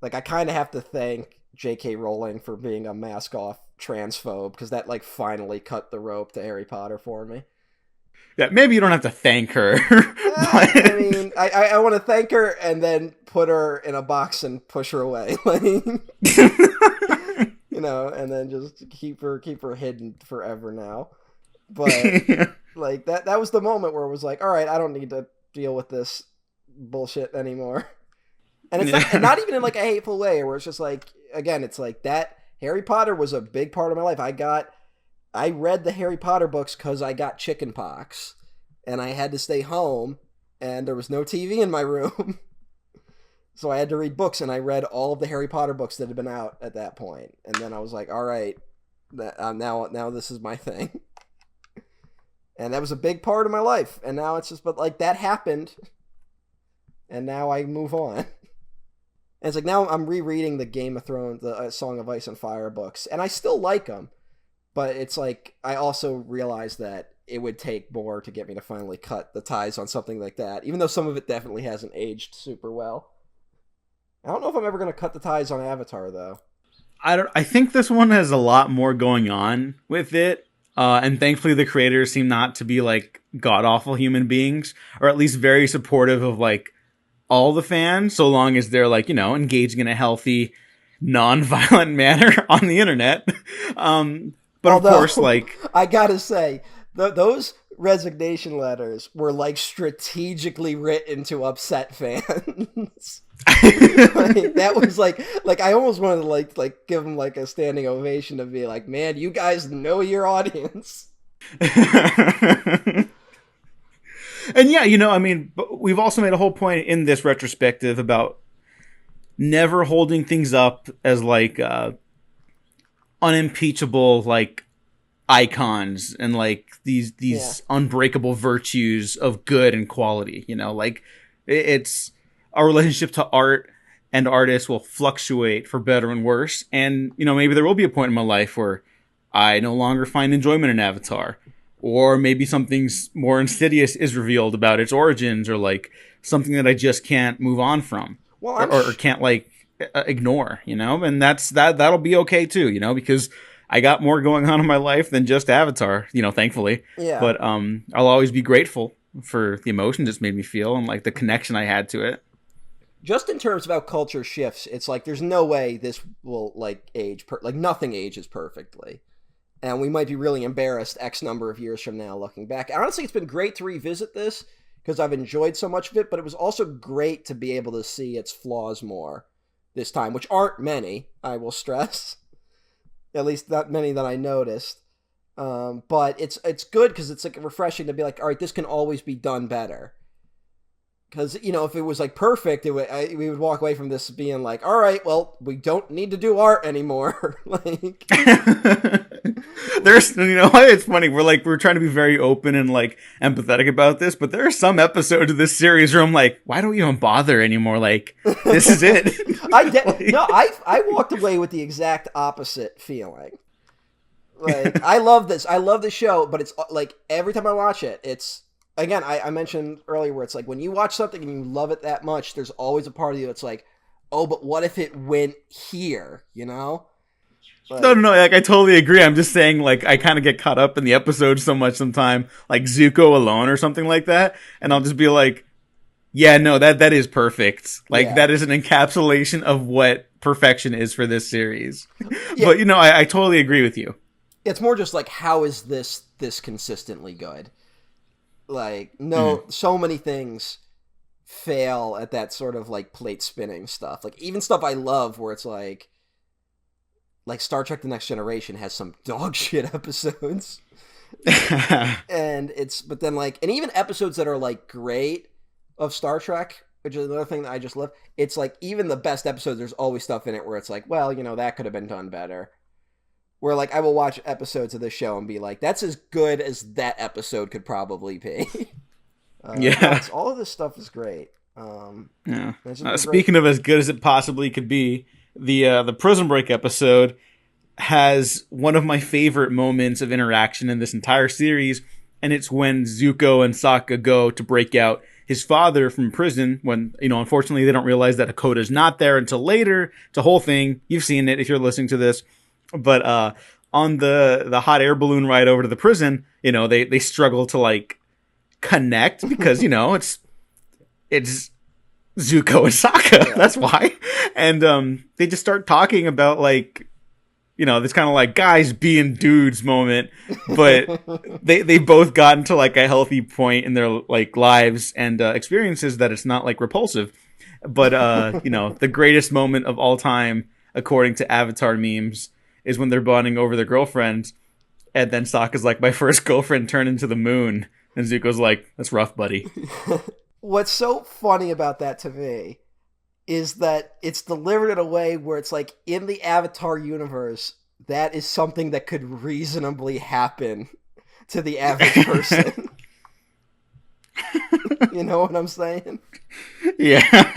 Like, I kind of have to thank J.K. Rowling for being a mask-off transphobe, because that, like, finally cut the rope to Harry Potter for me. Yeah, maybe you don't have to thank her. But... I mean, I want to thank her and then put her in a box and push her away. Like, you know, and then just keep her hidden forever now. But, like, that was the moment where it was like, all right, I don't need to deal with this bullshit anymore. And it's not even in like a hateful way, where it's just like, again, it's like that Harry Potter was a big part of my life. I read the Harry Potter books because I got chicken pox and I had to stay home and there was no TV in my room. So I had to read books, and I read all of the Harry Potter books that had been out at that point. And then I was like, all right, now this is my thing. And that was a big part of my life. And now it's just, but like that happened. And now I move on. And it's like now I'm rereading the Game of Thrones, the Song of Ice and Fire books. And I still like them. But it's like, I also realized that it would take more to get me to finally cut the ties on something like that. Even though some of it definitely hasn't aged super well. I don't know if I'm ever going to cut the ties on Avatar, though. I think this one has a lot more going on with it. And thankfully the creators seem not to be like god-awful human beings, or at least very supportive of like all the fans, so long as they're like, you know, engaging in a healthy, non-violent manner on the internet. But although, of course, like... I gotta say, those resignation letters were like strategically written to upset fans. Like, that was like I almost wanted to like give them like a standing ovation to be like, man, you guys know your audience. And yeah, you know, I mean, we've also made a whole point in this retrospective about never holding things up as like unimpeachable like icons and like these unbreakable virtues of good and quality, you know, like it's our relationship to art and artists will fluctuate for better and worse. And, you know, maybe there will be a point in my life where I no longer find enjoyment in Avatar, or maybe something's more insidious is revealed about its origins, or like something that I just can't move on from, or can't like ignore, you know, and that'll be okay too, you know, because I got more going on in my life than just Avatar, you know, thankfully. Yeah. But I'll always be grateful for the emotions it's made me feel and like the connection I had to it. Just in terms of how culture shifts, it's like there's no way this will like age like nothing ages perfectly. And we might be really embarrassed X number of years from now looking back. And honestly, it's been great to revisit this because I've enjoyed so much of it, but it was also great to be able to see its flaws more this time, which aren't many, I will stress. At least not many that I noticed. But it's good because it's like refreshing to be like, all right, this can always be done better. Because, you know, if it was like perfect, we would walk away from this being like, all right, well, we don't need to do art anymore. Like, there's, you know, it's funny. We're trying to be very open and like empathetic about this, but there are some episodes of this series where I'm like, why don't we even bother anymore? Like, this is it. I walked away with the exact opposite feeling. Like, I love this. I love the show, but it's like every time I watch it, it's again, I mentioned earlier where it's like when you watch something and you love it that much, there's always a part of you that's like, oh, but what if it went here, you know? Like, No, like, I totally agree. I'm just saying, like, I kind of get caught up in the episode so much sometime, like Zuko alone or something like that, and I'll just be like, yeah, no, that is perfect. Like, Yeah. that is an encapsulation of what perfection is for this series. Yeah. But, you know, I totally agree with you. it's more just like, how is this consistently good? Like, no, so many things fail at that sort of like plate spinning stuff. Like even stuff I love where it's like Star Trek: The Next Generation has some dog shit episodes. And but then like, and even episodes that are like great of Star Trek, which is another thing that I just love. It's like even the best episodes, there's always stuff in it where it's like, well, you know, that could have been done better. Where like I will watch episodes of this show and be like, that's as good as that episode could probably be. Yeah. All of this stuff is great. Yeah. It's just been Speaking of as good as it possibly could be, the Prison Break episode has one of my favorite moments of interaction in this entire series, and it's when Zuko and Sokka go to break out his father from prison when, you know, unfortunately they don't realize that Hakoda's not there until later. It's a whole thing. You've seen it if you're listening to this. But on the hot air balloon ride over to the prison, you know, they struggle to like connect because, you know, it's Zuko and Sokka. Yeah. That's why. And they just start talking about like, you know, this kind of like guys being dudes moment, but they both gotten to like a healthy point in their like lives and experiences that it's not like repulsive. But you know, the greatest moment of all time, according to Avatar memes, is when they're bonding over their girlfriends, and then Sokka's like, my first girlfriend turned into the moon, and Zuko's like, that's rough, buddy. What's so funny about that to me is that it's delivered in a way where it's like, in the Avatar universe, that is something that could reasonably happen to the average person. You know what I'm saying? Yeah.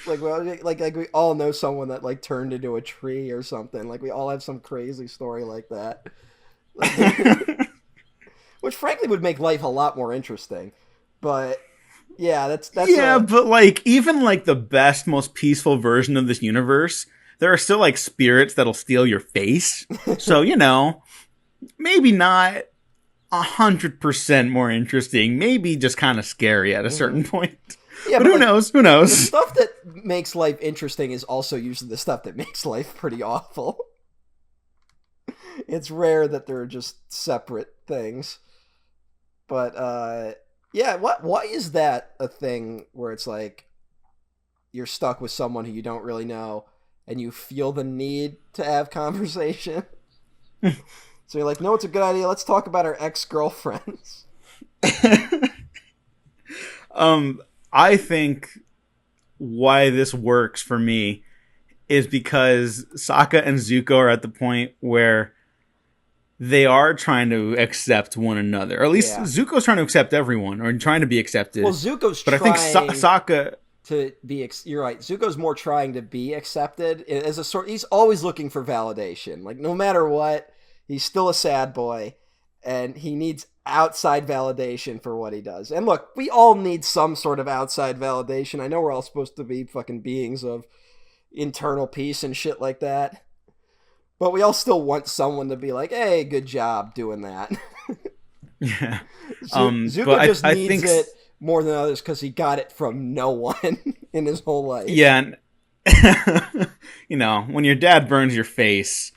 like we all know someone that like turned into a tree or something. Like we all have some crazy story like that. Which frankly would make life a lot more interesting. But yeah, that's but like even like the best, most peaceful version of this universe, there are still like spirits that'll steal your face. So, you know, maybe not 100% more interesting, maybe just kind of scary at a certain point. Yeah, but who knows? Who knows? The stuff that makes life interesting is also usually the stuff that makes life pretty awful. It's rare that they're just separate things. But yeah, why is that a thing where it's like you're stuck with someone who you don't really know and you feel the need to have conversation? So you're like, no, it's a good idea. Let's talk about our ex-girlfriends. I think why this works for me is because Sokka and Zuko are at the point where they are trying to accept one another. Or at least Zuko's trying to accept everyone, or trying to be accepted. Well, Zuko's but trying... I think Sokka... to be... You're right. Zuko's more trying to be accepted. As a sort, he's always looking for validation. Like, no matter what, he's still a sad boy, and he needs outside validation for what he does. And look, we all need some sort of outside validation. I know we're all supposed to be fucking beings of internal peace and shit like that, but we all still want someone to be like, hey, good job doing that. Yeah. Zuko just needs it more than others because he got it from no one in his whole life. Yeah. And you know, when your dad burns your face,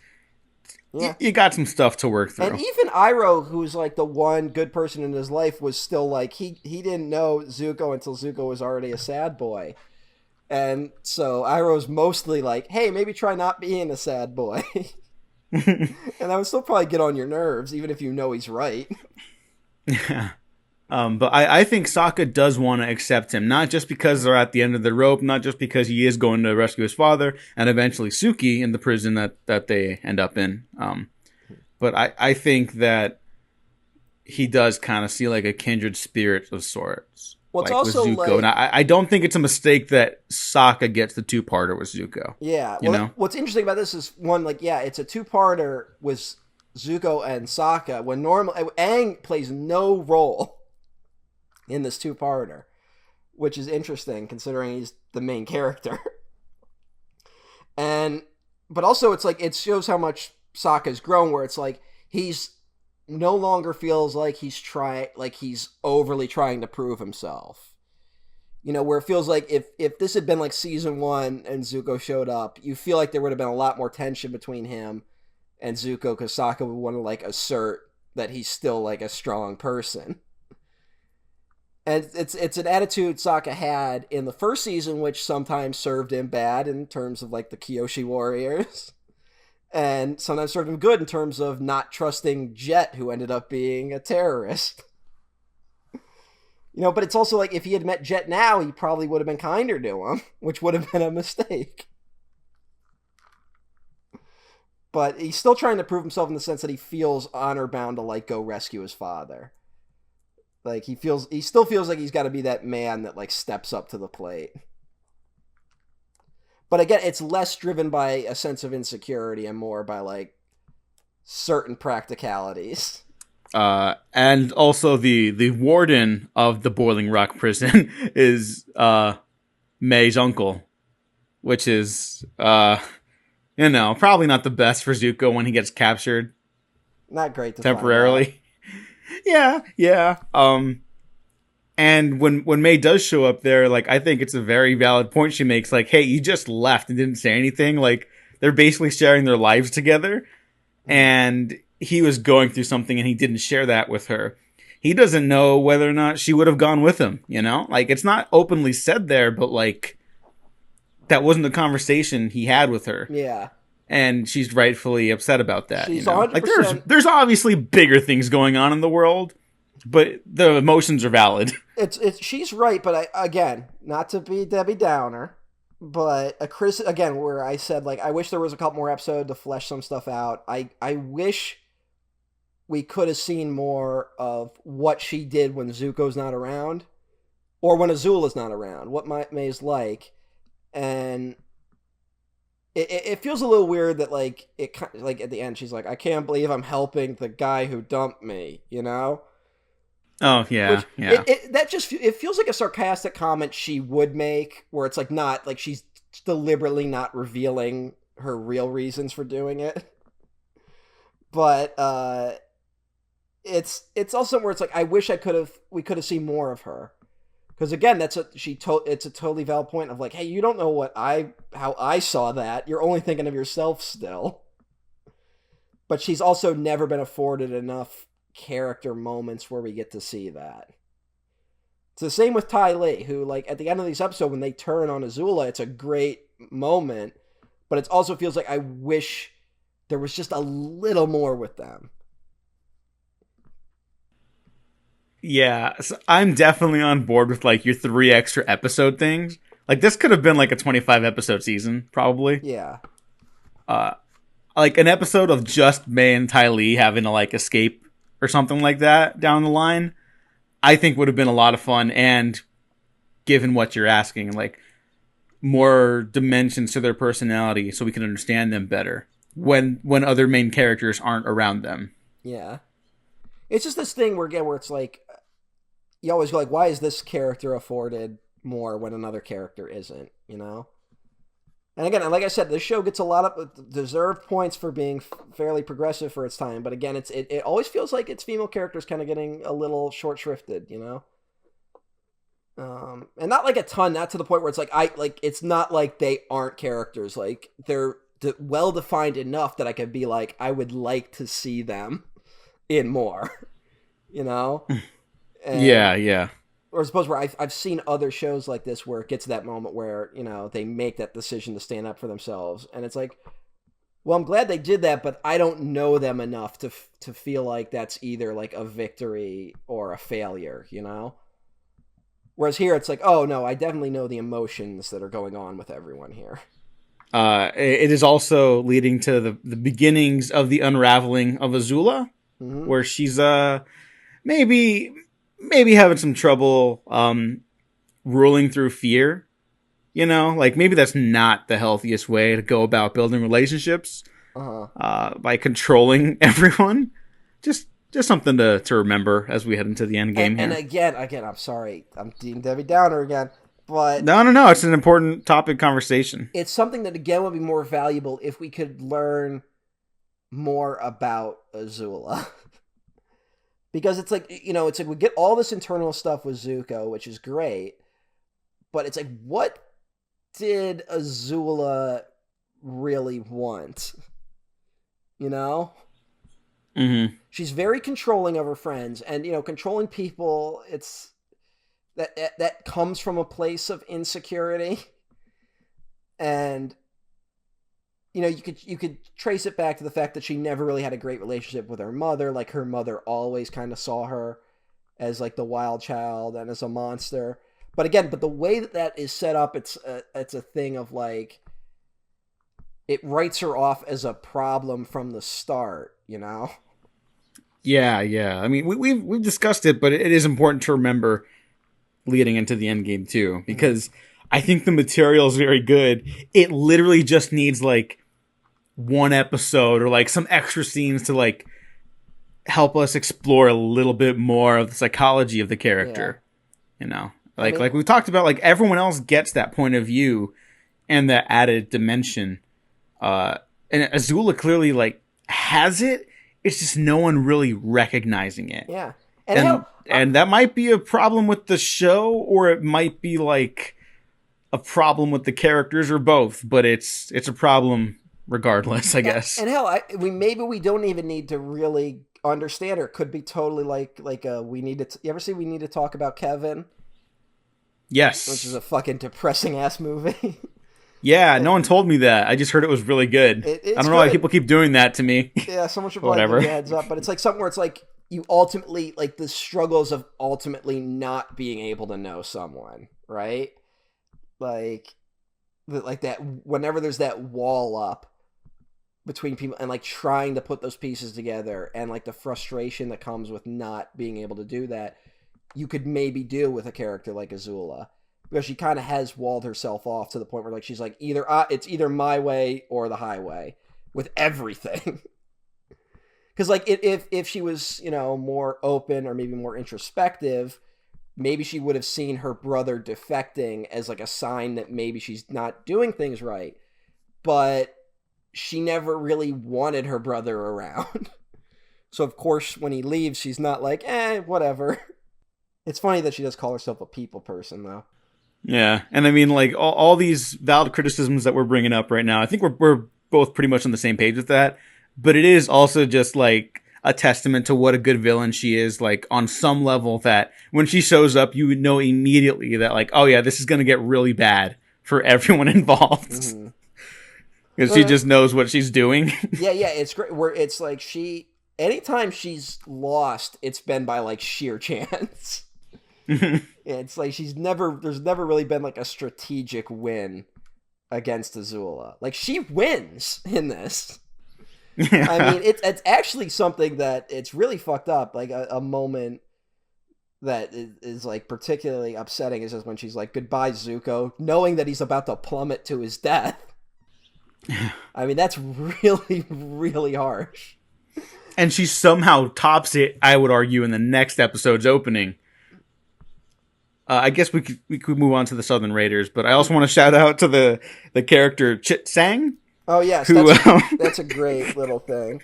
you got some stuff to work through. And even Iroh, who's like the one good person in his life, was still like, he didn't know Zuko until Zuko was already a sad boy. And so Iroh's mostly like, hey, maybe try not being a sad boy. And that would still probably get on your nerves, even if you know he's right. Yeah. But I think Sokka does want to accept him, not just because they're at the end of the rope, not just because he is going to rescue his father and eventually Suki in the prison that they end up in. But I think that he does kind of see like a kindred spirit of sorts. Well, it's like also with Zuko. like... And I don't think it's a mistake that Sokka gets the two-parter with Zuko. Yeah. You know? What's interesting about this is, one, like, yeah, it's a two-parter with Zuko and Sokka, when normal Aang plays no role in this two-parter, which is interesting considering he's the main character. But also it's like it shows how much Sokka's grown, where it's like he's no longer feels like he's overly trying to prove himself. Where it feels like if this had been like season 1 and Zuko showed up, you feel like there would have been a lot more tension between him and Zuko, because Sokka would want to like assert that he's still like a strong person. And it's an attitude Sokka had in the first season, which sometimes served him bad in terms of like the Kyoshi warriors, and sometimes served him good in terms of not trusting Jet, who ended up being a terrorist. But it's also like if he had met Jet now, he probably would have been kinder to him, which would have been a mistake. But he's still trying to prove himself in the sense that he feels honor bound to like go rescue his father. Like he still feels like he's got to be that man that like steps up to the plate. But again, it's less driven by a sense of insecurity and more by like certain practicalities. And also the warden of the Boiling Rock prison is May's uncle, which is probably not the best for Zuko when he gets captured. Not great to temporarily. Yeah. And when May does show up there, like I think it's a very valid point she makes. Like, hey, you just left and didn't say anything. Like they're basically sharing their lives together, and he was going through something and he didn't share that with her. He doesn't know whether or not she would have gone with him. Like it's not openly said there, but like that wasn't the conversation he had with her. Yeah. And she's rightfully upset about that. She's 100%. Like there's obviously bigger things going on in the world, but the emotions are valid. She's right, but again, not to be Debbie Downer, but where I said like I wish there was a couple more episodes to flesh some stuff out. I wish we could have seen more of what she did when Zuko's not around, or when Azula's not around. What May's like, and it feels a little weird that like at the end she's like, I can't believe I'm helping the guy who dumped me. Oh yeah, yeah. It feels like a sarcastic comment she would make, where it's like not like she's deliberately not revealing her real reasons for doing it. But it's also where it's like I wish we could have seen more of her, because again it's a totally valid point of like, hey, you don't know how I saw that. You're only thinking of yourself still. But she's also never been afforded enough character moments where we get to see that. It's the same with Ty Lee, who like at the end of this episode when they turn on Azula, it's a great moment, but it also feels like I wish there was just a little more with them. Yeah, so I'm definitely on board with like your 3 extra episode things. Like this could have been like a 25 episode season, probably. Yeah. Like an episode of just May and Ty Lee having to like escape or something like that down the line, I think would have been a lot of fun, and given what you're asking, like more dimensions to their personality so we can understand them better when other main characters aren't around them. Yeah. It's just this thing where it's like you always go like, why is this character afforded more when another character isn't, And again, like I said, this show gets a lot of deserved points for being fairly progressive for its time. But again, it always feels like its female characters kind of getting a little short shrifted, and not like a ton, not to the point where it's like it's not like they aren't characters. Like they're well defined enough that I could be like, I would like to see them in more, And, yeah. Or I suppose where I've seen other shows like this where it gets to that moment where, they make that decision to stand up for themselves. And it's like, well, I'm glad they did that, but I don't know them enough to feel like that's either like a victory or a failure, Whereas here it's like, oh no, I definitely know the emotions that are going on with everyone here. It is also leading to the beginnings of the unraveling of Azula, where she's maybe having some trouble ruling through fear. Like maybe that's not the healthiest way to go about building relationships. by controlling everyone. Just something to remember as we head into the end game and here. again, I'm sorry, I'm being Debbie Downer again, but No. It's an important topic conversation. it's something that again would be more valuable if we could learn more about Azula. Because it's like, it's like we get all this internal stuff with Zuko, which is great, but it's like, what did Azula really want? Mm-hmm. She's very controlling of her friends, and controlling people, it's that comes from a place of insecurity, and you could trace it back to the fact that she never really had a great relationship with her mother. Like, her mother always kind of saw her as like the wild child and as a monster. But the way that is set up, it's a thing of like, it writes her off as a problem from the start, Yeah. I mean, we've discussed it, but it is important to remember leading into the end game too, because I think the material is very good. It literally just needs like one episode or like some extra scenes to like help us explore a little bit more of the psychology of the character. Like we talked about, like everyone else gets that point of view and that added dimension. And Azula clearly like has it. It's just no one really recognizing it. Yeah. And that might be a problem with the show, or it might be like a problem with the characters, or both, but it's a problem regardless, I guess. And maybe we don't even need to really understand her. It could be totally like we need to. You ever see We Need to Talk About Kevin? Yes. Which is a fucking depressing ass movie. Yeah, no one told me that. I just heard it was really good. I don't know why people keep doing that to me. Yeah, someone should probably give you a heads up. But it's like something where it's like you ultimately, like the struggles of ultimately not being able to know someone, right? Like that whenever there's that wall up between people and like trying to put those pieces together, and like the frustration that comes with not being able to do that, you could maybe deal with a character like Azula. Because she kind of has walled herself off to the point where like she's like, it's either my way or the highway with everything. Because like if she was more open or maybe more introspective, maybe she would have seen her brother defecting as like a sign that maybe she's not doing things right. But she never really wanted her brother around. So of course when he leaves, she's not like, whatever. It's funny that she does call herself a people person though. Yeah, and I mean, like, all these valid criticisms that we're bringing up right now, I think we're both pretty much on the same page with that, but it is also just, like, a testament to what a good villain she is, like, on some level, that when she shows up, you would know immediately that, like, oh yeah, this is gonna get really bad for everyone involved. Because she just knows what she's doing. Yeah, it's great, where it's like anytime she's lost, it's been by, like, sheer chance. It's like there's never really been like a strategic win against Azula. Like, she wins in this. Yeah. I mean, it's actually something that it's really fucked up. Like a moment that is like particularly upsetting is just when she's like, "Goodbye, Zuko," knowing that he's about to plummet to his death. I mean, that's really, really harsh. And she somehow tops it, I would argue, in the next episode's opening. I guess we could move on to the Southern Raiders, but I also want to shout out to the character Chit Sang. Oh yes, that's a great little thing.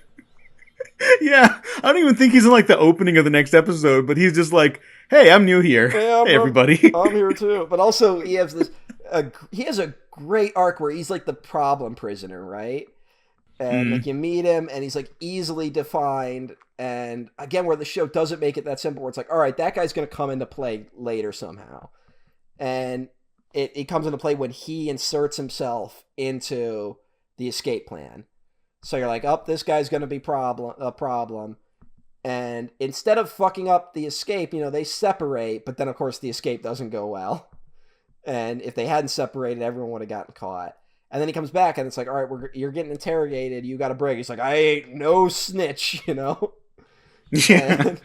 Yeah, I don't even think he's in like the opening of the next episode, but he's just like, "Hey, I'm new here. Hey, everybody, I'm here too." But also, he has a great arc where he's like the problem prisoner, right? And like you meet him, and he's like easily defined. And again, where the show doesn't make it that simple, where it's like, all right, that guy's going to come into play later somehow. And it comes into play when he inserts himself into the escape plan. So you're like, oh, this guy's going to be a problem. And instead of fucking up the escape, they separate, but then of course the escape doesn't go well. And if they hadn't separated, everyone would have gotten caught. And then he comes back and it's like, all right, you're getting interrogated. You got a break. He's like, I ain't no snitch, Yeah. And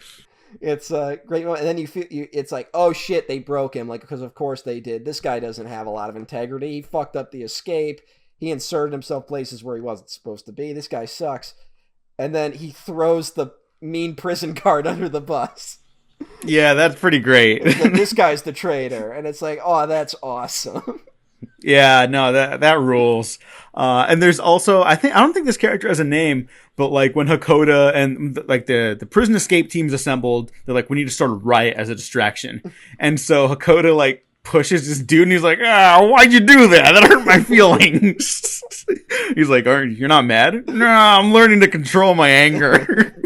it's a great moment. And then it's like, oh shit, they broke him. Like, because of course they did. This guy doesn't have a lot of integrity. He fucked up the escape. he inserted himself places where he wasn't supposed to be. This guy sucks. And then he throws the mean prison guard under the bus. Yeah, that's pretty great. This guy's the traitor. And it's like, oh, that's awesome. Yeah, no, that rules. And there's also, I don't think this character has a name, but like when Hakoda and like the prison escape team's assembled, they're like, we need to start a riot as a distraction. And so Hakoda like pushes this dude and he's like, why'd you do that? That hurt my feelings. He's like, you're not mad? No, I'm learning to control my anger.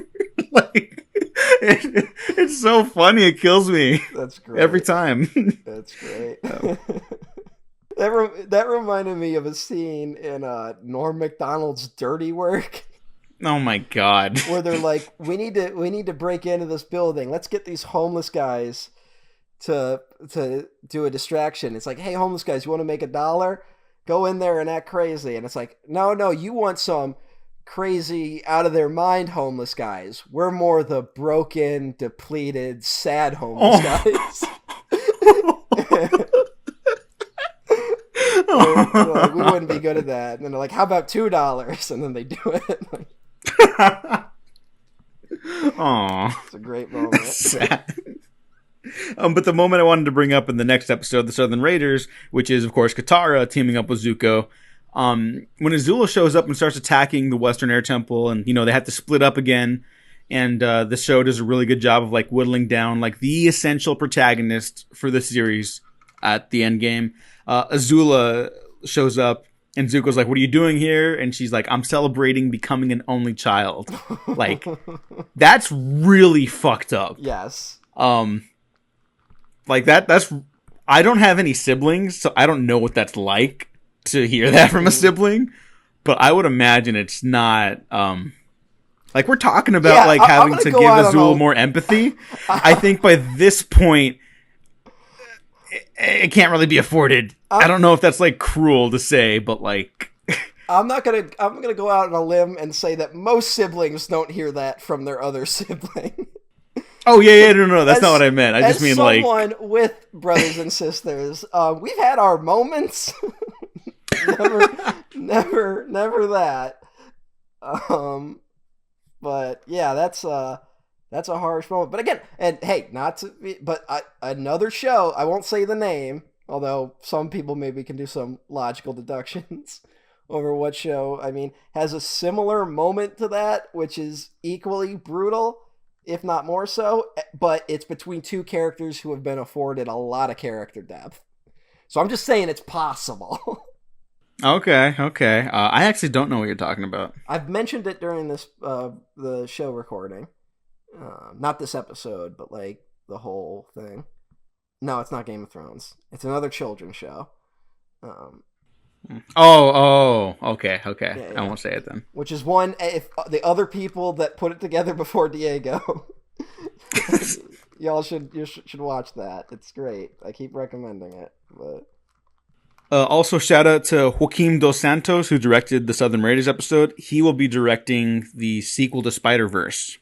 Like, it's so funny. It kills me. That's great. Every time. That's great. That reminded me of a scene in Norm Macdonald's Dirty Work. Oh my God. Where they're like, we need to break into this building. Let's get these homeless guys to do a distraction. It's like, hey, homeless guys, you want to make $1? Go in there and act crazy. And it's like, no, you want some crazy, out of their mind homeless guys. We're more the broken, depleted, sad homeless guys. Like, we wouldn't be good at that. And then they're like, how about $2? And then they do it. Aw. It's a great moment. Sad. But the moment I wanted to bring up in the next episode, the Southern Raiders, which is, of course, Katara teaming up with Zuko. When Azula shows up and starts attacking the Western Air Temple, and, they have to split up again, and the show does a really good job of, like, whittling down, like, the essential protagonist for the series at the end game. Azula shows up, and Zuko's like, what are you doing here? And she's like, I'm celebrating becoming an only child. Like, that's really fucked up. Yes. Like that's, I don't have any siblings, so I don't know what that's like to hear that from a sibling, but I would imagine it's not, like we're talking about having to give Azula more empathy. I think by this point, it can't really be afforded. I don't know if that's like cruel to say, but like, I'm gonna go out on a limb and say that most siblings don't hear that from their other sibling. Oh yeah, no, that's not what I meant. I just mean like someone with brothers and sisters. We've had our moments. never that. But yeah, that's a harsh moment. But again, and hey, another show. I won't say the name, although some people maybe can do some logical deductions over what show. I mean, has a similar moment to that, which is equally brutal, if not more so, but it's between two characters who have been afforded a lot of character depth. So I'm just saying it's possible. Okay. I actually don't know what you're talking about. I've mentioned it during this the show recording. Not this episode, but like the whole thing. No, it's not Game of Thrones. It's another children's show. Okay. Yeah. I won't say it then. Which is one, if the other people that put it together before Diego, y'all should watch that. It's great. I keep recommending it. But also, shout out to Joaquim Dos Santos, who directed the Southern Raiders episode. He will be directing the sequel to Spider-Verse.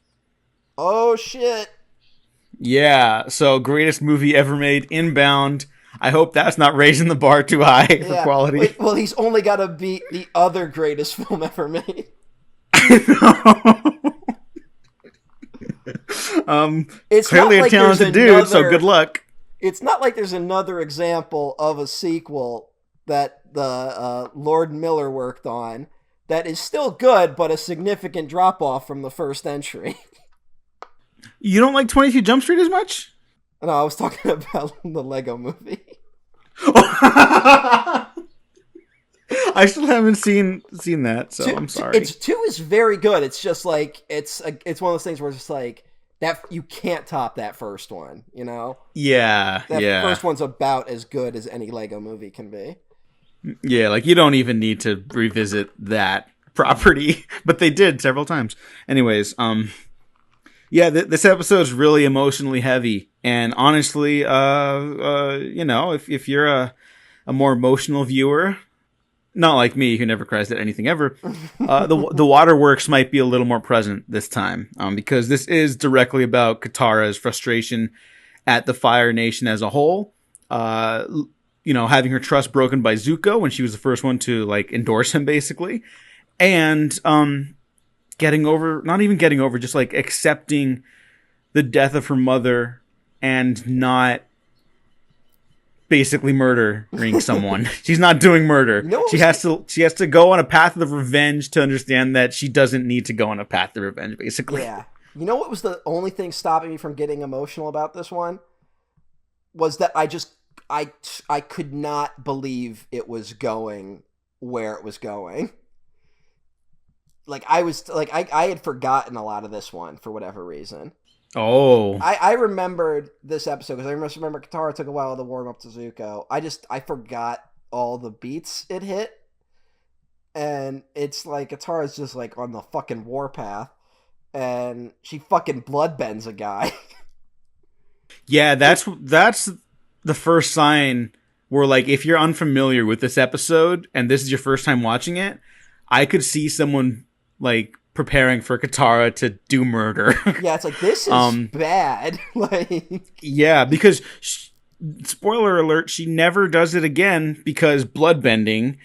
Oh shit! Yeah, so greatest movie ever made, Inbound. I hope that's not raising the bar too high for quality. Well, he's only got to beat the other greatest film ever made. It's clearly a talented dude, so good luck. It's not like there's another example of a sequel that the Lord Miller worked on that is still good, but a significant drop-off from the first entry. You don't like 22 Jump Street as much? No, I was talking about the Lego Movie. I still haven't seen that, so I'm sorry. 2 is very good. It's just like it's one of those things where it's just like that you can't top that first one, you know? Yeah. That first one's about as good as any Lego Movie can be. Yeah, like you don't even need to revisit that property, but they did several times. Anyways, yeah, this episode's really emotionally heavy, and honestly, if you're a more emotional viewer, not like me who never cries at anything ever, the waterworks might be a little more present this time, because this is directly about Katara's frustration at the Fire Nation as a whole. having her trust broken by Zuko when she was the first one to like endorse him, basically, and not even getting over, just like accepting the death of her mother and not basically murdering someone. She's not doing murder. She has to go on a path of revenge to understand that she doesn't need to go on a path of revenge, basically. Yeah. You know what was the only thing stopping me from getting emotional about this one? Was that I could not believe it was going where it was going. Like I had forgotten a lot of this one for whatever reason. Oh. I remembered this episode because I remember Katara took a while to warm up to Zuko. I forgot all the beats it hit. And it's like Katara's just like on the fucking warpath. And she fucking bloodbends a guy. Yeah, that's the first sign where, like, if you're unfamiliar with this episode and this is your first time watching it, I could see someone, like, preparing for Katara to do murder. Yeah, it's like, this is bad. Like, yeah, because spoiler alert, she never does it again because bloodbending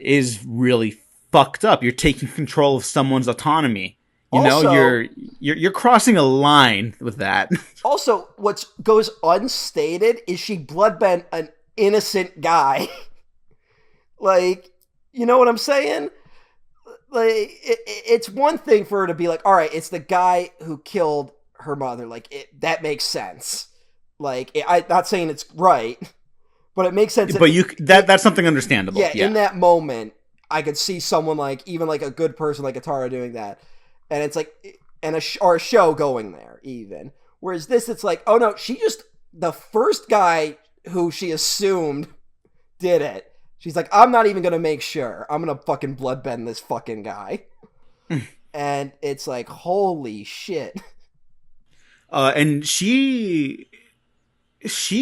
is really fucked up. You're taking control of someone's autonomy. You're crossing a line with that. Also, what goes unstated is she bloodbent an innocent guy. Like, you know what I'm saying? Like, it's one thing for her to be like, all right, it's the guy who killed her mother. Like, that makes sense. Like, I'm not saying it's right, but it makes sense. But that's something understandable. Yeah, in that moment, I could see someone like, even like a good person like Atara doing that. And it's like, or a show going there even. Whereas this, it's like, oh no, the first guy who she assumed did it. She's like, I'm not even going to make sure. I'm going to fucking bloodbend this fucking guy. And it's like, holy shit. And she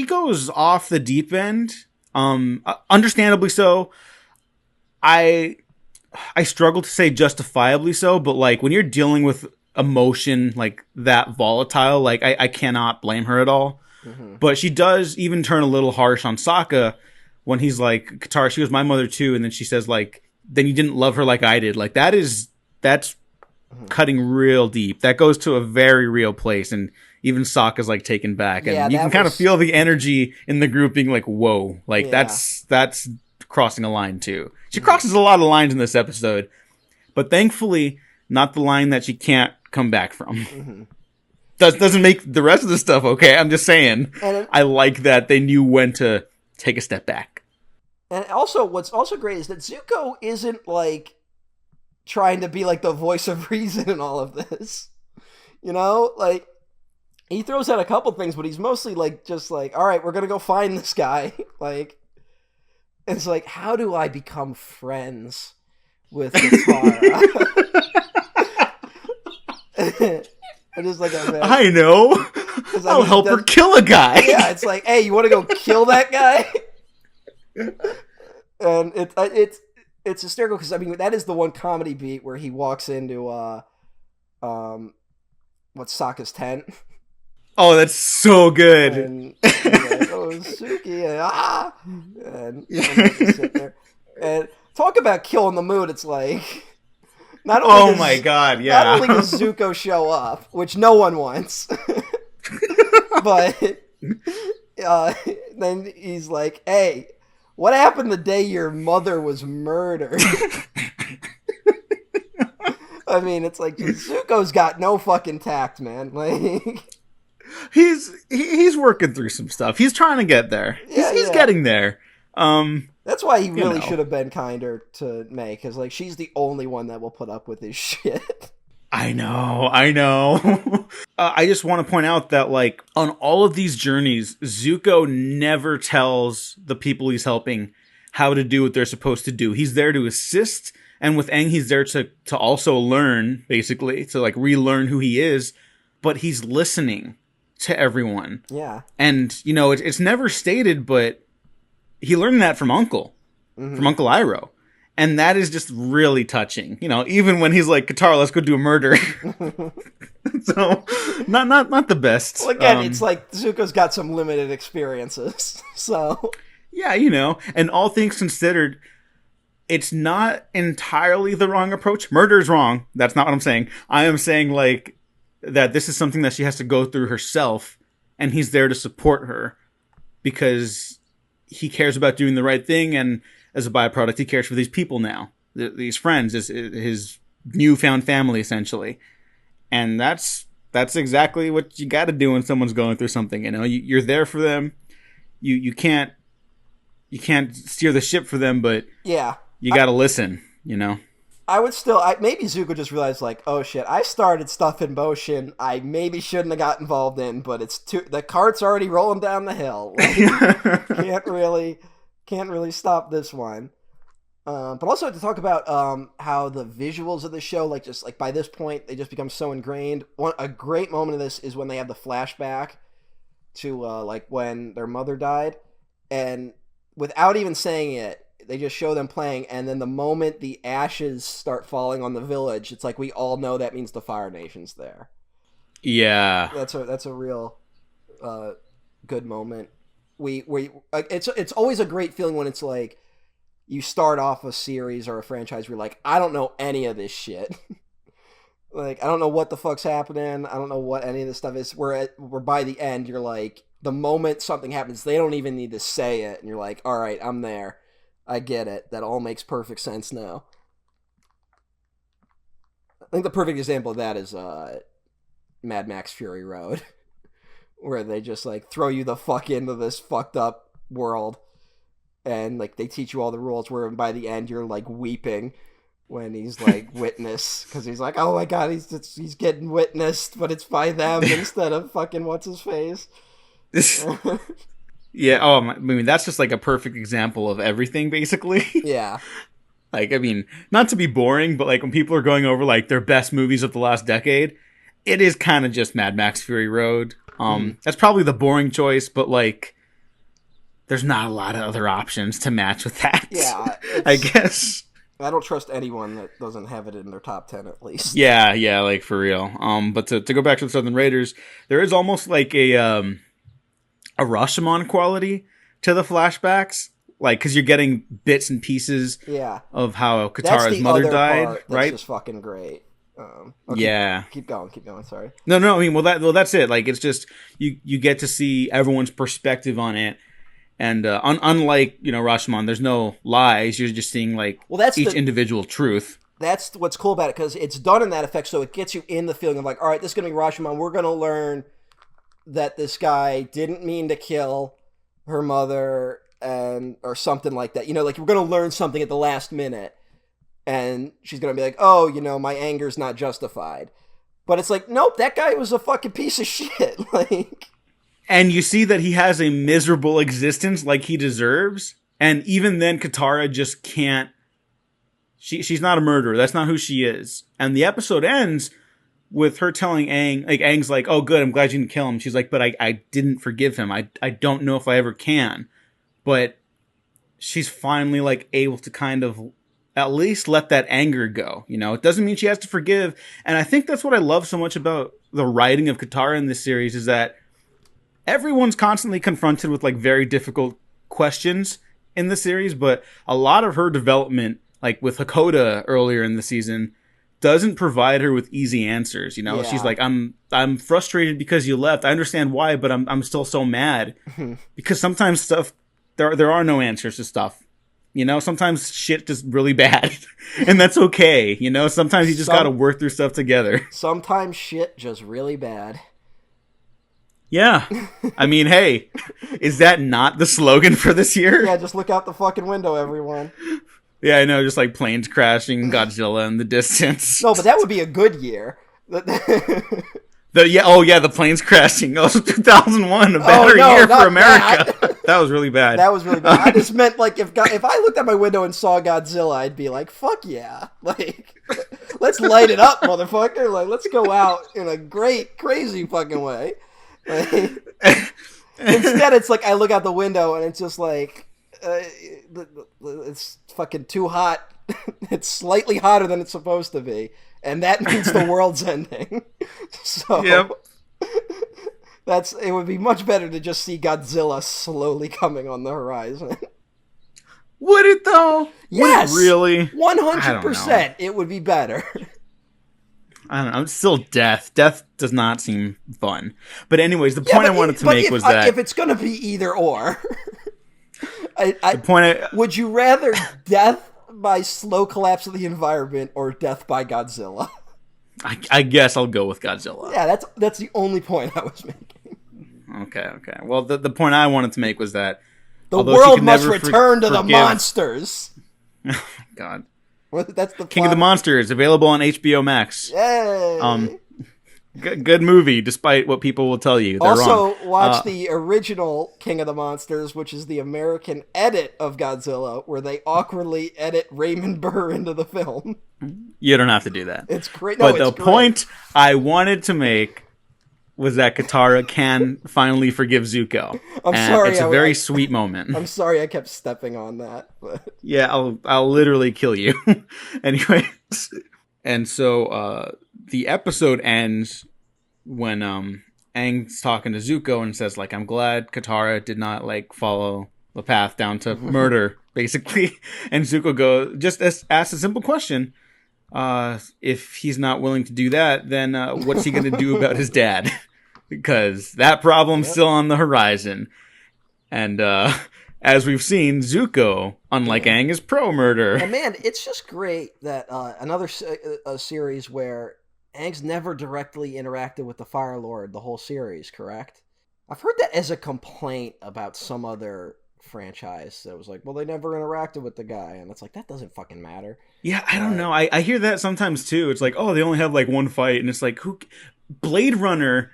goes off the deep end. Understandably so. I struggle to say justifiably so, but like when you're dealing with emotion like that volatile, like I cannot blame her at all. Mm-hmm. But she does even turn a little harsh on Sokka when he's like, Katara, she was my mother too, and then she says like, then you didn't love her like I did. Like that's cutting real deep. That goes to a very real place, and even Sokka's like taken back, and you can kind of feel the energy in the group being like, whoa, like that's crossing a line too. She crosses a lot of lines in this episode, but thankfully not the line that she can't come back from. Mm-hmm. Doesn't make the rest of the stuff okay. I'm just saying, I like that they knew when to take a step back. And also, what's also great is that Zuko isn't like trying to be like the voice of reason in all of this. You know, like he throws out a couple things, but he's mostly like just like, all right, we're gonna go find this guy. Like, it's like, how do I become friends with Katara? I just like, I know. I'll help her kill a guy. Yeah, it's like, hey, you want to go kill that guy? And it's hysterical because I mean that is the one comedy beat where he walks into what's Sokka's tent. Oh, that's so good. And he's like, oh, Suki, and just sit there. And talk about killing the mood. It's like, not only my god, yeah. Not only does Zuko show up, which no one wants, but then he's like, hey, what happened the day your mother was murdered? I mean, it's like, Zuko's got no fucking tact, man. Like, he's working through some stuff. He's trying to get there. He's getting there. That's why he really should have been kinder to May, because like she's the only one that will put up with his shit. I know. I just want to point out that like on all of these journeys, Zuko never tells the people he's helping how to do what they're supposed to do. He's there to assist, and with Aang, he's there to also learn, basically, to like relearn who he is. But he's listening to everyone. Yeah. And, you know, it's never stated, but he learned that from Uncle Iroh. And that is just really touching. You know, even when he's like, Katara, let's go do a murder. So, not the best. Well, again, it's like Zuko's got some limited experiences. So. Yeah, you know, and all things considered, it's not entirely the wrong approach. Murder is wrong. That's not what I'm saying. I am saying, like, that this is something that she has to go through herself, and he's there to support her because he cares about doing the right thing, and as a byproduct, he cares for these people now, these friends, his newfound family, essentially. And that's exactly what you got to do when someone's going through something. You know, you're there for them. You can't steer the ship for them, but Yeah. you got to listen. You know. I would still, maybe Zuko just realized, like, oh shit, I started stuff in motion I maybe shouldn't have got involved in, but the cart's already rolling down the hill. Like, can't really stop this one. But also to talk about how the visuals of the show, like, just like by this point, they just become so ingrained. A great moment of this is when they have the flashback to like when their mother died, and without even saying it, they just show them playing, and then the moment the ashes start falling on the village, it's like we all know that means the Fire Nation's there. Yeah, that's a real good moment. It's always a great feeling when it's like you start off a series or a franchise where you're like, I don't know any of this shit. Like, I don't know what the fuck's happening. I don't know what any of this stuff is. Where by the end, you're like, the moment something happens, they don't even need to say it, and you're like, all right, I'm there. I get it. That all makes perfect sense now. I think the perfect example of that is Mad Max Fury Road, where they just like throw you the fuck into this fucked up world, and like they teach you all the rules. Where by the end you're like weeping when he's like witness, because he's like, oh my god, he's getting witnessed, but it's by them instead of fucking what's his face. Yeah, I mean, that's just like a perfect example of everything, basically. Yeah. Like, I mean, not to be boring, but like when people are going over like their best movies of the last decade, it is kind of just Mad Max Fury Road. That's probably the boring choice, but like, there's not a lot of other options to match with that. Yeah. I guess. I don't trust anyone that doesn't have it in their top 10 at least. Yeah, like for real. But to go back to the Southern Raiders, there is almost like a Rashomon quality to the flashbacks, like because you're getting bits and pieces of how Katara's mother died, part right? That's just fucking great. Keep going. Sorry. No. I mean, that's it. Like, it's just you get to see everyone's perspective on it, and unlike Rashomon, there's no lies. You're just seeing like each individual truth. That's what's cool about it, because it's done in that effect, so it gets you in the feeling of like, all right, this is gonna be Rashomon. We're gonna learn that this guy didn't mean to kill her mother or something like that. Like we're going to learn something at the last minute, and she's going to be like, oh, my anger's not justified. But it's like, nope, that guy was a fucking piece of shit. Like, and you see that he has a miserable existence like he deserves. And even then, Katara just can't, she's not a murderer. That's not who she is. And the episode ends with her telling Aang, like, Aang's like, oh, good, I'm glad you didn't kill him. She's like, but I didn't forgive him. I don't know if I ever can. But she's finally, like, able to kind of at least let that anger go. It doesn't mean she has to forgive. And I think that's what I love so much about the writing of Katara in this series, is that everyone's constantly confronted with, like, very difficult questions in the series. But a lot of her development, like with Hakoda earlier in the season, doesn't provide her with easy answers. She's like, I'm frustrated because you left. I understand why, but I'm still so mad because sometimes stuff, there are no answers to stuff. Sometimes shit just really bad, and that's okay. Sometimes you just got to work through stuff together. Sometimes shit just really bad. Yeah. I mean, hey, is that not the slogan for this year? Yeah, just look out the fucking window, everyone. Yeah, I know, just like planes crashing, Godzilla in the distance. No, but that would be a good year. The planes crashing. Oh, 2001, a better year for America. That was really bad. That was really bad. I just meant, like, if I looked out my window and saw Godzilla, I'd be like, fuck yeah. Like, let's light it up, motherfucker. Like, let's go out in a great, crazy fucking way. Like, instead, it's like I look out the window and it's just like, it's fucking too hot. It's slightly hotter than it's supposed to be, and that means the world's ending. So, yep. It would be much better to just see Godzilla slowly coming on the horizon. Would it though? Yes, would it really? 100%. It would be better. I don't know. It's still death. Death does not seem fun. But anyways, the point I wanted to make was that if it's going to be either or, the point would you rather death by slow collapse of the environment or death by Godzilla? I guess I'll go with Godzilla. Yeah, that's the only point I was making. Okay. Well, the point I wanted to make was that the world must return to the monsters. Oh my god. Well, that's the King of the Monsters, available on HBO Max. Yay! Good movie, despite what people will tell you. They're also, wrong. watch the original King of the Monsters, which is the American edit of Godzilla, where they awkwardly edit Raymond Burr into the film. You don't have to do that. It's great. But the point I wanted to make was that Katara can finally forgive Zuko. I'm sorry. It's a very sweet moment. I'm sorry I kept stepping on that. But. Yeah, I'll literally kill you. Anyways. And so the episode ends when Aang's talking to Zuko and says, like, I'm glad Katara did not, like, follow the path down to murder, basically. And Zuko just asks a simple question. If he's not willing to do that, then what's he going to do about his dad? Because that problem's still on the horizon. And as we've seen, Zuko, unlike Aang, is pro-murder. And man, it's just great that another series where Aang's never directly interacted with the Fire Lord the whole series, correct? I've heard that as a complaint about some other franchise that was like, well, they never interacted with the guy, and it's like, that doesn't fucking matter. Yeah, I don't know. I hear that sometimes too. It's like, oh, they only have like one fight, and it's like, Blade Runner,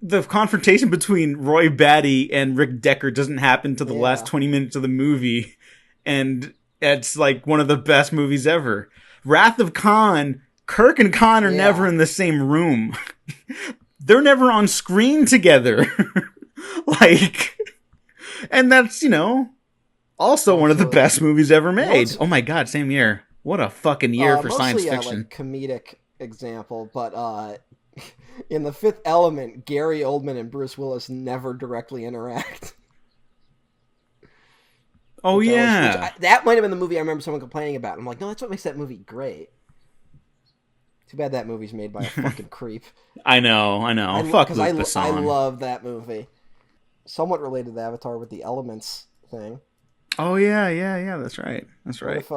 the confrontation between Roy Batty and Rick Decker doesn't happen to the last 20 minutes of the movie, and it's like one of the best movies ever. Wrath of Khan, Kirk and Khan are never in the same room. They're never on screen together. Like, and that's, also one of the best movies ever made. Oh my god, same year. What a fucking year for science fiction. Like comedic example, but in The Fifth Element, Gary Oldman and Bruce Willis never directly interact. Oh yeah. That might have been the movie I remember someone complaining about. I'm like, no, that's what makes that movie great. Too bad that movie's made by a fucking creep. I know. Fuck Luke Besson. I love that movie. Somewhat related to Avatar with the Elements thing. Oh yeah, that's right. What if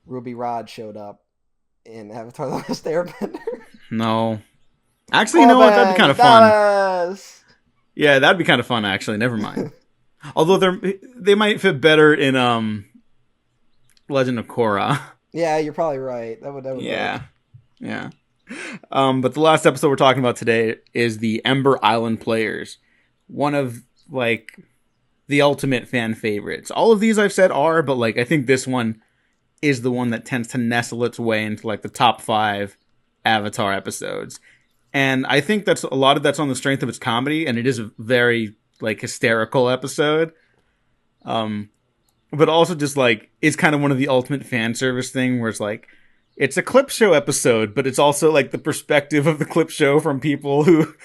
Ruby Rod showed up in Avatar: The Last Airbender? No. Actually, you know what? That'd be kind of fun. Yeah, that'd be kind of fun, actually. Never mind. Although they might fit better in Legend of Korra. Yeah, you're probably right. That would Yeah. But the last episode we're talking about today is the Ember Island Players. One of, like, the ultimate fan favorites. All of these I've said are, but, like, I think this one is the one that tends to nestle its way into, like, the top 5 Avatar episodes. And I think a lot of that's on the strength of its comedy, and it is a very, like, hysterical episode. But also just, like, it's kind of one of the ultimate fan service thing where it's like, it's a clip show episode, but it's also, like, the perspective of the clip show from people who've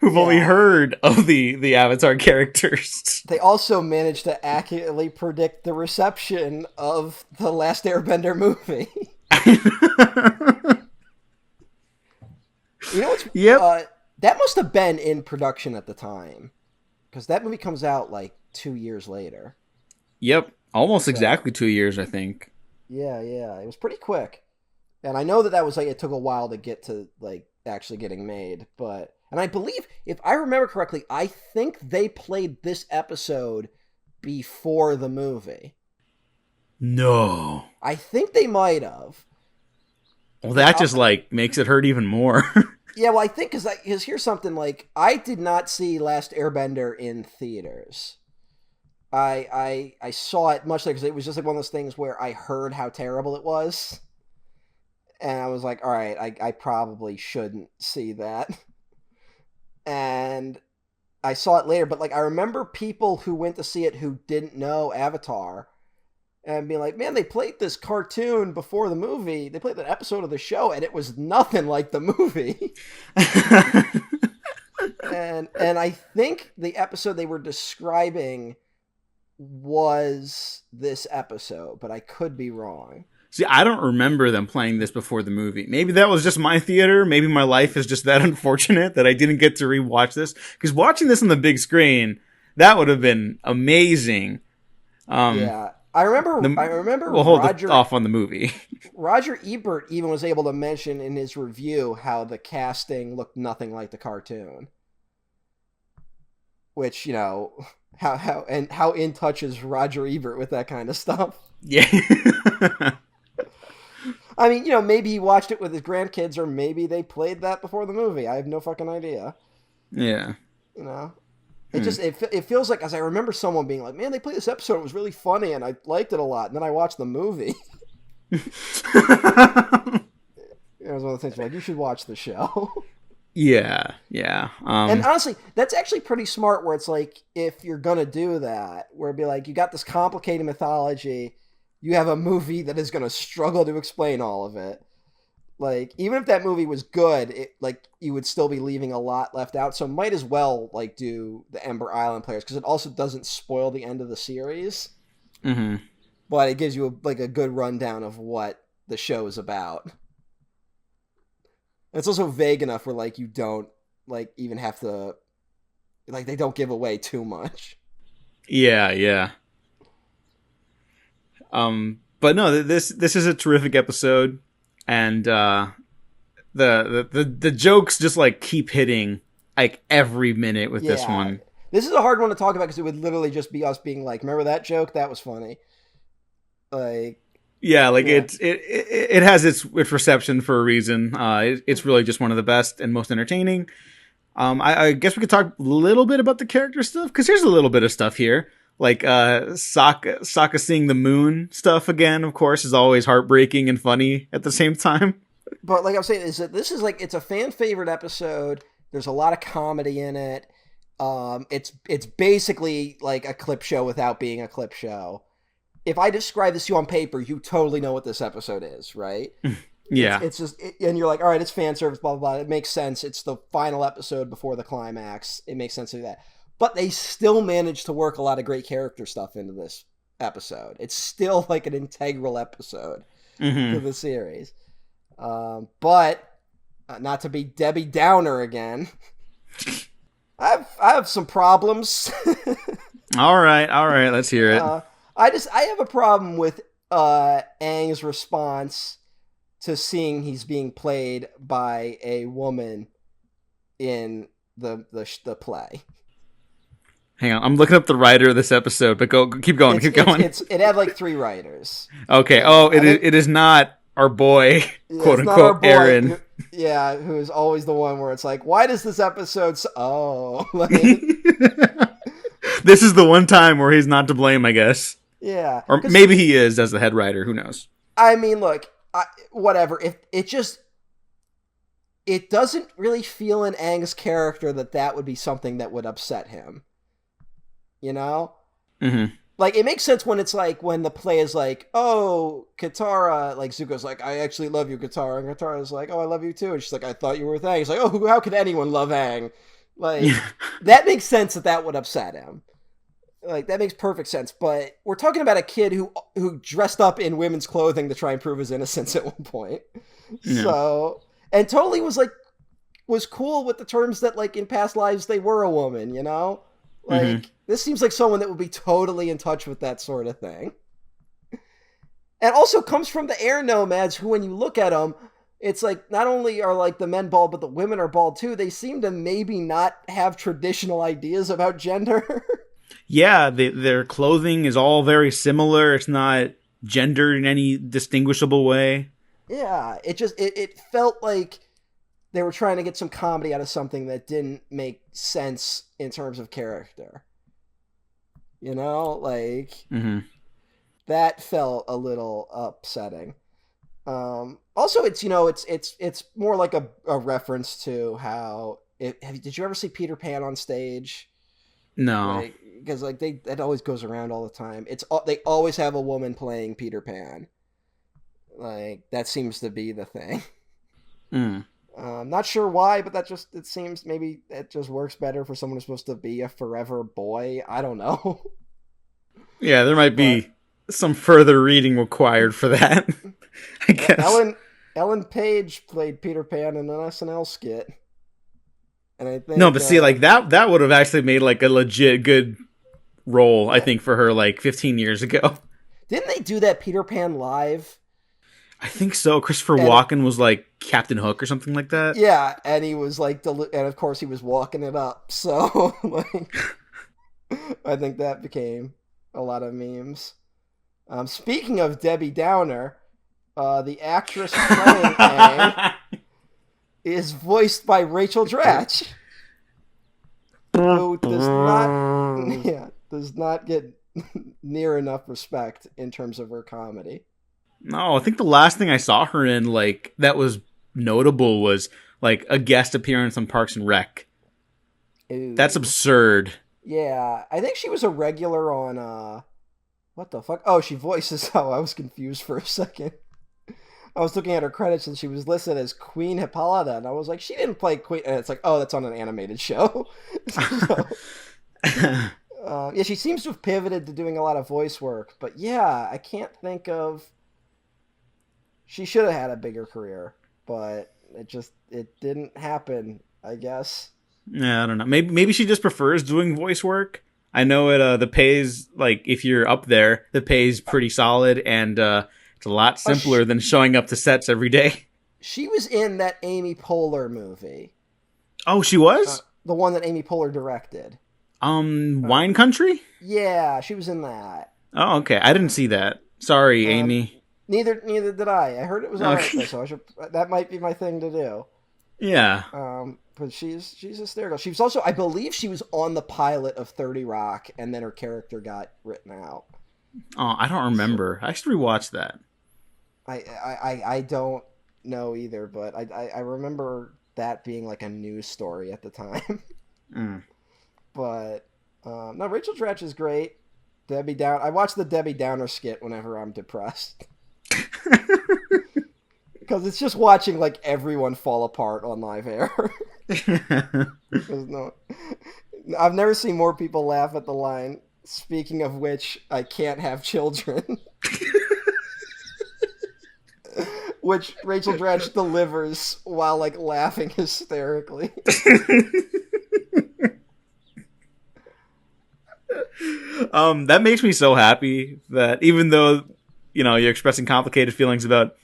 only heard of the Avatar characters. They also managed to accurately predict the reception of the Last Airbender movie. You know what's... Yep. That must have been in production at the time. Because that movie comes out, like, 2 years later. Yep. Almost exactly 2 years, I think. Yeah. It was pretty quick. And I know that was, like, it took a while to get to, like, actually getting made. But... And I believe, if I remember correctly, I think they played this episode before the movie. No. I think they might have. Well, that just, like, makes it hurt even more. Yeah, well, I think, because here's something, like, I did not see Last Airbender in theaters. I saw it much later, because it was just, like, one of those things where I heard how terrible it was. And I was like, all right, I probably shouldn't see that. And I saw it later, but, like, I remember people who went to see it who didn't know Avatar and being like, man, they played this cartoon before the movie. They played an episode of the show, and it was nothing like the movie. and I think the episode they were describing was this episode, but I could be wrong. See, I don't remember them playing this before the movie. Maybe that was just my theater. Maybe my life is just that unfortunate that I didn't get to rewatch this. Because watching this on the big screen, that would have been amazing. Yeah, I remember. We'll hold Roger it off on the movie. Roger Ebert even was able to mention in his review how the casting looked nothing like the cartoon. Which, you know, how in touch is Roger Ebert with that kind of stuff? Yeah. I mean, you know, maybe he watched it with his grandkids, or maybe they played that before the movie. I have no fucking idea. Yeah. You know, it just it feels like, as I remember someone being like, "Man, they played this episode. It was really funny, and I liked it a lot." And then I watched the movie. It was one of the things like, you should watch the show. Yeah. Yeah. And honestly, that's actually pretty smart. Where it's like, if you're gonna do that, where it'd be like, you got this complicated mythology. You have a movie that is going to struggle to explain all of it. Like, even if that movie was good, you would still be leaving a lot left out. So might as well, like, do the Ember Island Players, because it also doesn't spoil the end of the series. Mm-hmm. But it gives you, a good rundown of what the show is about. It's also vague enough where, like, you don't, like, even have to, like, they don't give away too much. Yeah, yeah. But no, this is a terrific episode, and the jokes just like keep hitting like every minute with this one. This is a hard one to talk about because it would literally just be us being like, "Remember that joke? That was funny." Like, yeah, like yeah. It has its reception for a reason. It's really just one of the best and most entertaining. I guess we could talk a little bit about the character stuff, because here's a little bit of stuff here. Like, Sokka seeing the moon stuff again, of course, is always heartbreaking and funny at the same time. But like I'm saying, is that this is like, it's a fan favorite episode. There's a lot of comedy in it. It's basically like a clip show without being a clip show. If I describe this to you on paper, you totally know what this episode is, right? Yeah. It's just, and you're like, all right, it's fan service, blah, blah, blah. It makes sense. It's the final episode before the climax. It makes sense to do that. But they still managed to work a lot of great character stuff into this episode. It's still like an integral episode to the series. But not to be Debbie Downer again, I have some problems. All right, let's hear it. I have a problem with Aang's response to seeing he's being played by a woman in the play. Hang on, I'm looking up the writer of this episode, but keep going. It had like 3 writers. Okay. Oh, it is not our boy, quote unquote, Aaron. Who's always the one where it's like, why does this episode? Like... This is the one time where he's not to blame, I guess. Yeah, or maybe he is as the head writer. Who knows? I mean, look, whatever. If it doesn't really feel in Aang's character that would be something that would upset him. You know? Mm-hmm. Like, it makes sense when it's like, when the play is like, oh, Katara, like, Zuko's like, I actually love you, Katara. And Katara's like, oh, I love you too. And she's like, I thought you were with Aang. He's like, oh, how could anyone love Aang? Like, that makes sense that would upset him. Like, that makes perfect sense. But we're talking about a kid who dressed up in women's clothing to try and prove his innocence at one point. Yeah. So, and totally was cool with the terms that, like, in past lives they were a woman, you know? Like, this seems like someone that would be totally in touch with that sort of thing. And also comes from the air nomads, who, when you look at them, it's like, not only are, like, the men bald, but the women are bald too. They seem to maybe not have traditional ideas about gender. Yeah, their clothing is all very similar. It's not gendered in any distinguishable way. Yeah, it felt like they were trying to get some comedy out of something that didn't make sense in terms of character. You know, like, that felt a little upsetting. Also, it's, you know, it's more like a reference to how did you ever see Peter Pan on stage? No, because like that always goes around all the time. They always have a woman playing Peter Pan. Like, that seems to be the thing. Not sure why, but it seems maybe it just works better for someone who's supposed to be a forever boy. I don't know. Yeah, there might be some further reading required for that. I guess. Ellen Page played Peter Pan in an SNL skit. And I think No, but see, like that would have actually made like a legit good role, I think, for her like 15 years ago. Didn't they do that Peter Pan live? I think so. Christopher Walken was like Captain Hook or something like that. Yeah, and he was like, and of course he was walking it up. So, like, I think that became a lot of memes. Speaking of Debbie Downer, the actress playing Aang is voiced by Rachel Dratch, who does not get near enough respect in terms of her comedy. No, I think the last thing I saw her in, like, that was notable was, like, a guest appearance on Parks and Rec. Ooh. That's absurd. Yeah, I think she was a regular on, what the fuck? Oh, she voices, oh, I was confused for a second. I was looking at her credits and she was listed as Queen Hippolyta, and I was like, she didn't play Queen, and it's like, oh, that's on an animated show. So, yeah, she seems to have pivoted to doing a lot of voice work, but yeah, I can't think of... She should have had a bigger career, but it didn't happen, I guess. Yeah, I don't know. Maybe she just prefers doing voice work. I know the pay's, like, if you're up there, the pay's pretty solid, and it's a lot simpler than showing up to sets every day. She was in that Amy Poehler movie. Oh, she was? The one that Amy Poehler directed. Wine Country? Yeah, she was in that. Oh, okay. I didn't see that. Sorry, Amy. Neither did I. I heard it was alright, so that might be my thing to do. Yeah. But she's hysterical. She was also, I believe, she was on the pilot of 30 Rock, and then her character got written out. Oh, I don't remember. I should rewatch that. I don't know either, but I remember that being like a news story at the time. But no, Rachel Dratch is great. Debbie Down. I watch the Debbie Downer skit whenever I'm depressed. Because it's just watching like everyone fall apart on live air. I've never seen more people laugh at the line, "Speaking of which, I can't have children." Which Rachel Dratch delivers while like laughing hysterically. That makes me so happy that even though, you know, you're expressing complicated feelings about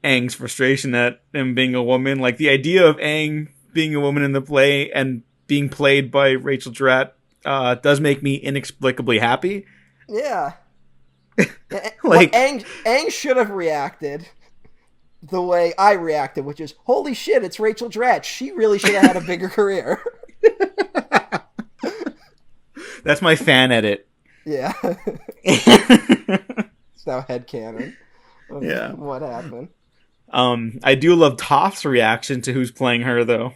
Aang's frustration at him being a woman, like the idea of Aang being a woman in the play and being played by Rachel Dratch does make me inexplicably happy. Yeah. Like, Aang should have reacted the way I reacted, which is, holy shit, it's Rachel Dratch. She really should have had a bigger career. That's my fan edit. Yeah. It's now headcanon. Yeah. What happened? I do love Toph's reaction to who's playing her, though.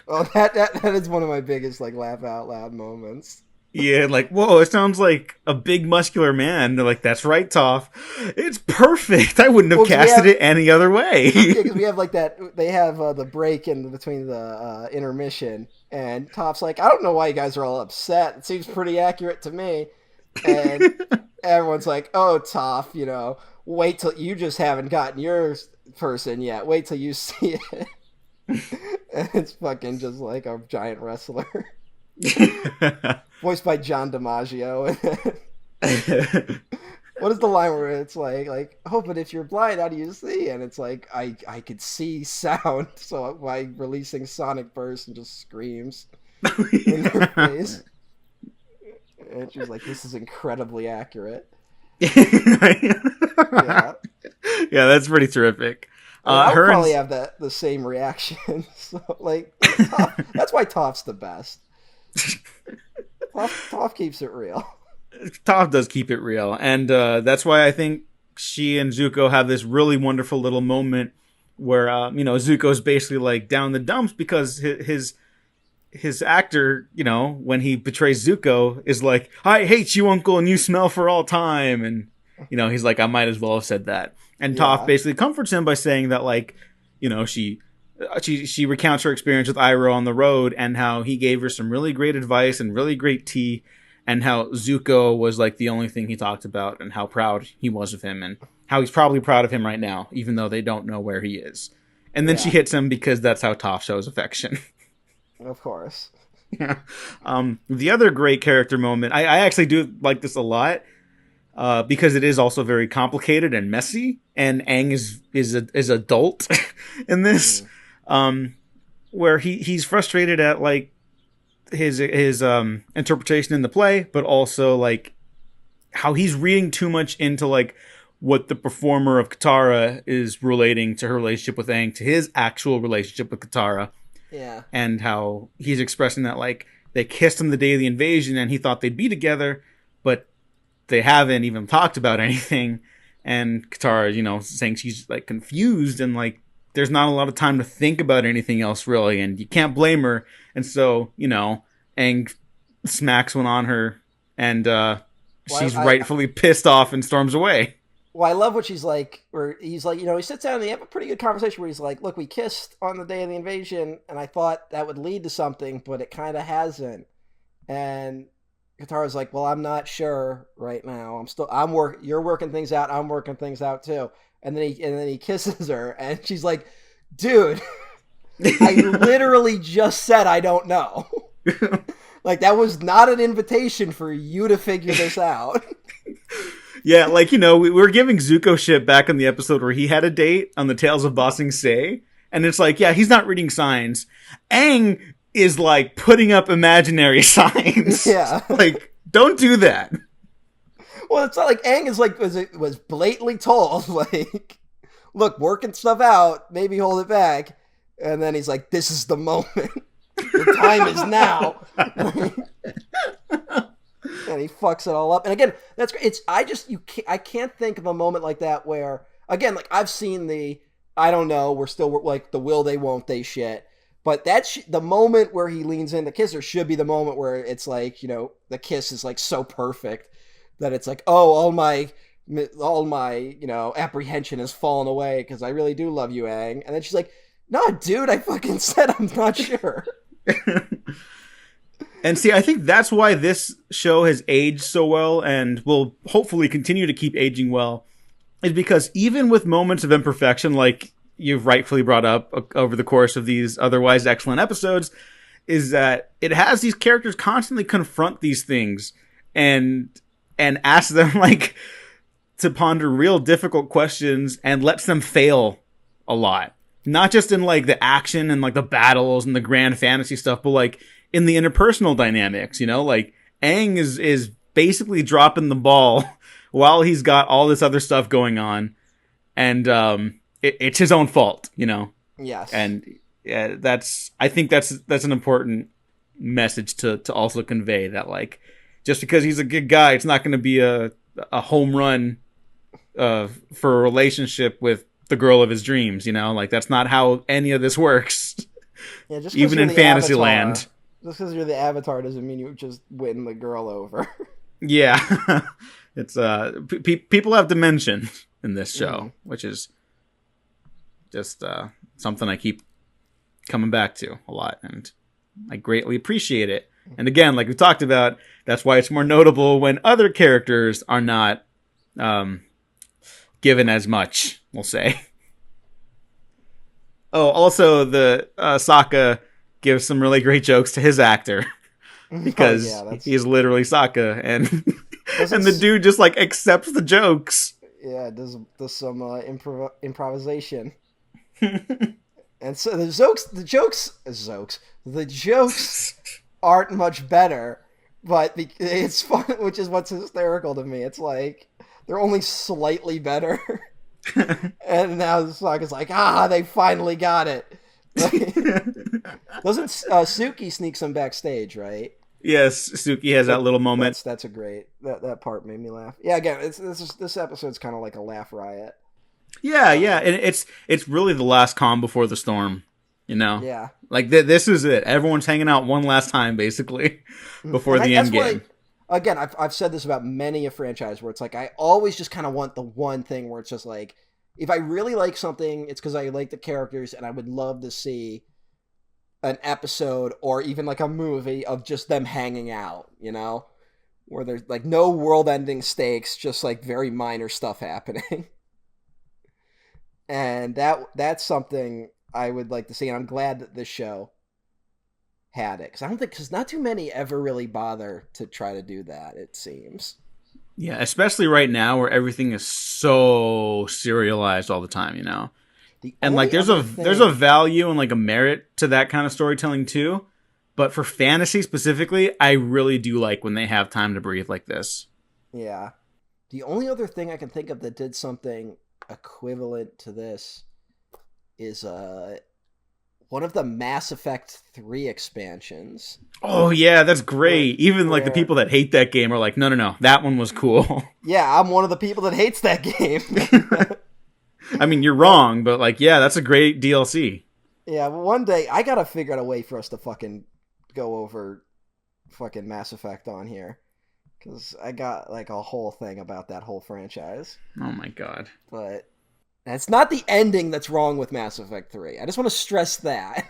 Oh, that is one of my biggest like laugh out loud moments. Yeah, like, whoa, it sounds like a big muscular man. They're like, that's right, Toph. It's perfect. I wouldn't have casted it any other way. Yeah, because we have like that. They have the break in between the intermission, and Toph's like, I don't know why you guys are all upset. It seems pretty accurate to me. And everyone's like, oh, Toph, you know, wait till you just haven't gotten your person yet. Wait till you see it. And it's fucking just like a giant wrestler. Voiced by John DiMaggio. What is the line where it's like, oh, but if you're blind, how do you see? And it's like, I could see sound, so by releasing sonic burst and just screams in their face. And she's like, this is incredibly accurate. Yeah. Yeah, that's pretty terrific. I'll probably have the same reaction. So, like, that's why Toph's the best. Toph keeps it real. Toph does keep it real, and that's why I think she and Zuko have this really wonderful little moment where Zuko's basically like down the dumps because his actor, you know, when he betrays Zuko, is like, I hate you, uncle, and you smell for all time, and you know, he's like, I might as well have said that. And Toph basically comforts him by saying that, like, you know, she she recounts her experience with Iroh on the road and how he gave her some really great advice and really great tea, and how Zuko was like the only thing he talked about, and how proud he was of him, and how he's probably proud of him right now, even though they don't know where he is. And then she hits him because that's how Toph shows affection. Of course. Yeah. The other great character moment, I actually do like this a lot, because it is also very complicated and messy, and Aang is adult in this, where he's frustrated at like his interpretation in the play, but also like how he's reading too much into like what the performer of Katara is relating to her relationship with Aang to his actual relationship with Katara. Yeah. And how he's expressing that like they kissed on the day of the invasion and he thought they'd be together, but they haven't even talked about anything. And Katara, you know, saying she's like confused and like there's not a lot of time to think about anything else really, and you can't blame her. And so, you know, Aang smacks one on her, and she's rightfully pissed off and storms away. Well, I love what she's like, where he's like, you know, he sits down and they have a pretty good conversation where he's like, look, we kissed on the day of the invasion, and I thought that would lead to something, but it kind of hasn't. And Katara's like, well, I'm not sure right now. You're working things out. I'm working things out too. And then he kisses her, and she's like, dude, I literally just said I don't know. Like, that was not an invitation for you to figure this out. Yeah, like, you know, we were giving Zuko shit back in the episode where he had a date on the Tales of Ba Sing Se, and it's like, yeah, he's not reading signs. Aang is, like, putting up imaginary signs. Yeah. Like, don't do that. Well, it's not like Aang is, like, was blatantly told, like, look, working stuff out, maybe hold it back. And then he's like, this is the moment. The time is now. And he fucks it all up. And again, that's great. I can't think of a moment like that where, again, like I've seen I don't know, we're still like the will they won't they shit. But the moment where he leans in to kiss her should be the moment where it's like, you know, the kiss is like so perfect that it's like, oh, all my, you know, apprehension has fallen away because I really do love you, Aang. And then she's like, no, dude, I fucking said I'm not sure. And see, I think that's why this show has aged so well and will hopefully continue to keep aging well, is because even with moments of imperfection, like you've rightfully brought up over the course of these otherwise excellent episodes, is that it has these characters constantly confront these things and ask them like to ponder real difficult questions and lets them fail a lot. Not just in like the action and like the battles and the grand fantasy stuff, but like in the interpersonal dynamics, you know, like Aang is basically dropping the ball while he's got all this other stuff going on. And, it's his own fault, you know? Yes. And yeah, I think that's an important message to also convey, that like, just because he's a good guy, it's not going to be a home run, for a relationship with the girl of his dreams, you know? Like, that's not how any of this works. Yeah, just even in Fantasyland. Just because you're the Avatar doesn't mean you just win the girl over. Yeah. It's people have dimension in this show, which is just something I keep coming back to a lot, and I greatly appreciate it. And again, like we talked about, that's why it's more notable when other characters are not given as much, we'll say. Oh, also the Sokka gives some really great jokes to his actor, because he's literally Sokka, and the dude just like accepts the jokes. Yeah, does some improvisation. And so the jokes aren't much better, but it's fun, which is what's hysterical to me. It's like they're only slightly better. And now the song is like, they finally got it. Doesn't Suki sneak some backstage, right? Yes, Suki has that little moment. That's a great, that part made me laugh. Yeah, again, this episode's kind of like a laugh riot. Yeah, and it's really the last calm before the storm, you know? Yeah. Like, this is it. Everyone's hanging out one last time, basically, before the end game. Again, I've said this about many a franchise where it's like, I always just kind of want the one thing where it's just like, if I really like something, it's because I like the characters, and I would love to see an episode or even like a movie of just them hanging out, you know, where there's like no world-ending stakes, just like very minor stuff happening. And that's something I would like to see, and I'm glad that this show had it, because not too many ever really bother to try to do that, it seems. Yeah, especially right now where everything is so serialized all the time, you know. And like there's a value and like a merit to that kind of storytelling too. But for fantasy specifically, I really do like when they have time to breathe like this. Yeah. The only other thing I can think of that did something equivalent to this is one of the Mass Effect 3 expansions. Oh yeah, that's great. Even like the people that hate that game are like, no, that one was cool. Yeah, I'm one of the people that hates that game. I mean, you're wrong, but like, yeah, that's a great DLC. Yeah, well, one day I gotta figure out a way for us to fucking go over fucking Mass Effect on here, because I got like a whole thing about that whole franchise. Oh my god. But it's not the ending that's wrong with Mass Effect 3. I just want to stress that.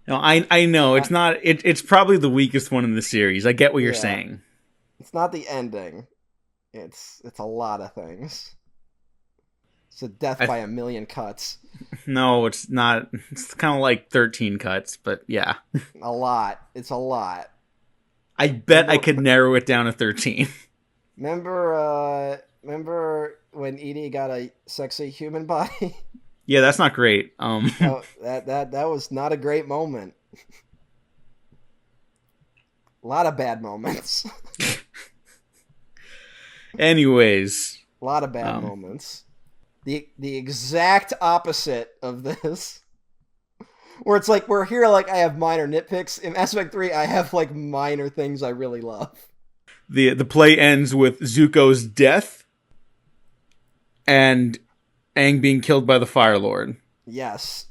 No, I know it's not. It's probably the weakest one in the series. I get what you're saying. It's not the ending. It's a lot of things. It's a death by a million cuts. No, it's not. It's kind of like 13 cuts, but yeah. A lot. It's a lot. I bet I could narrow it down to 13. Remember when Edie got a sexy human body? Yeah, that's not great. That was not a great moment. A lot of bad moments. Anyways, a lot of bad moments. The exact opposite of this, where it's like we're here like I have minor nitpicks. In Mass Effect 3, I have like minor things I really love. The play ends with Zuko's death and Aang being killed by the Fire Lord. Yes.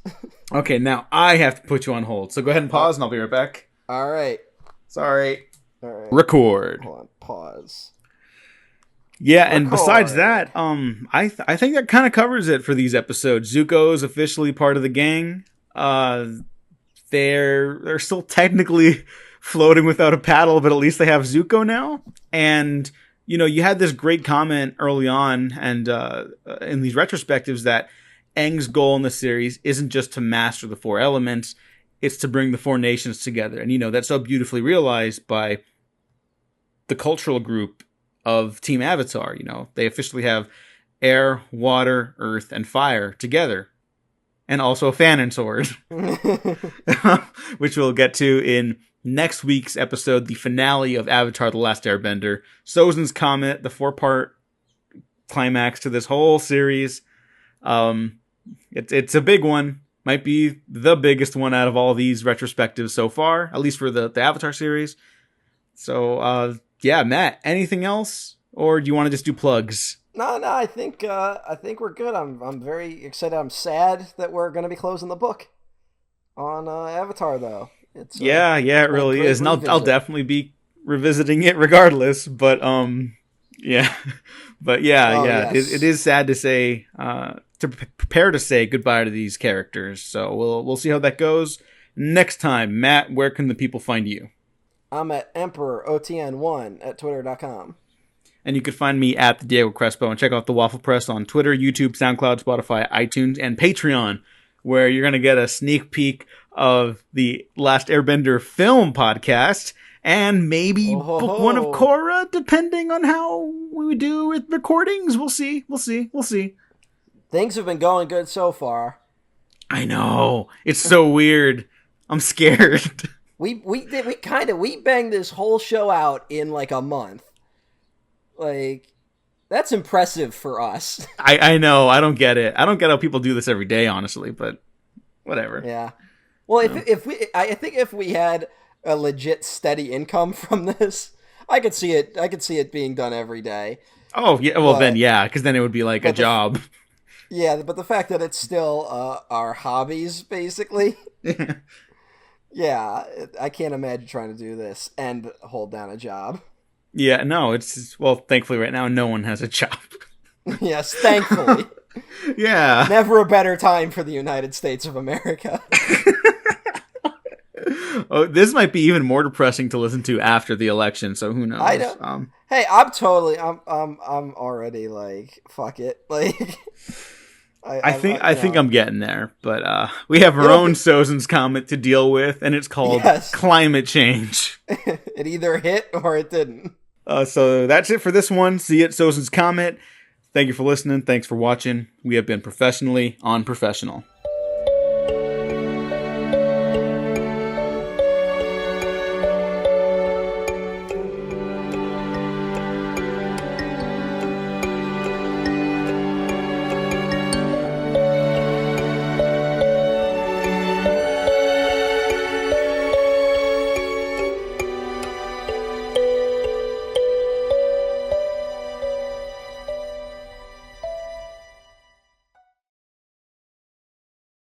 Okay, now I have to put you on hold. So go ahead and pause, and I'll be right back. All right. Sorry. All right. Record. Hold on. Pause. Yeah, and besides that, I think that kind of covers it for these episodes. Zuko's officially part of the gang. They're still technically floating without a paddle, but at least they have Zuko now. And you know, you had this great comment early on, and in these retrospectives, that Aang's goal in the series isn't just to master the four elements; it's to bring the four nations together. And you know, that's so beautifully realized by the cultural group of Team Avatar. You know, they officially have air, water, earth, and fire together. And also a fan and sword. Which we'll get to in next week's episode, the finale of Avatar The Last Airbender. Sozin's Comet, the 4-part climax to this whole series. It's a big one. Might be the biggest one out of all these retrospectives so far, at least for the Avatar series. So, yeah, Matt, anything else? Or do you want to just do plugs? No, I think we're good. I'm very excited. I'm sad that we're going to be closing the book on Avatar, though. It's yeah, it really is. And I'll definitely be revisiting it regardless. But yeah, Yes. it is sad to say to prepare to say goodbye to these characters. So we'll see how that goes next time. Matt, where can the people find you? I'm at EmperorOTN1 at Twitter.com. And you can find me at the Diego Crespo, and check out the Waffle Press on Twitter, YouTube, SoundCloud, Spotify, iTunes, and Patreon, where you're going to get a sneak peek of the Last Airbender film podcast, and maybe book one of Korra, depending on how we do with recordings. We'll see. Things have been going good so far. I know. It's so weird. I'm scared. We banged this whole show out in like a month. Like, that's impressive for us. I know. I don't get it. I don't get how people do this every day, honestly, but whatever. Yeah. Well, I think if we had a legit steady income from this, I could see it being done every day. Oh, yeah. Well, then, yeah, because then it would be like a job. Yeah, but the fact that it's still our hobbies, basically. Yeah, I can't imagine trying to do this and hold down a job. Yeah, no, well, thankfully right now no one has a job. Yes, thankfully. Yeah. Never a better time for the United States of America. Oh, this might be even more depressing to listen to after the election. So who knows? I know. Hey, I'm already like, fuck it. Like, I think I'm getting there, but we have our own Sozin's Comet to deal with, and it's called climate change. It either hit or it didn't. So that's it for this one. See you at Sozin's Comet. Thank you for listening. Thanks for watching. We have been professionally unprofessional.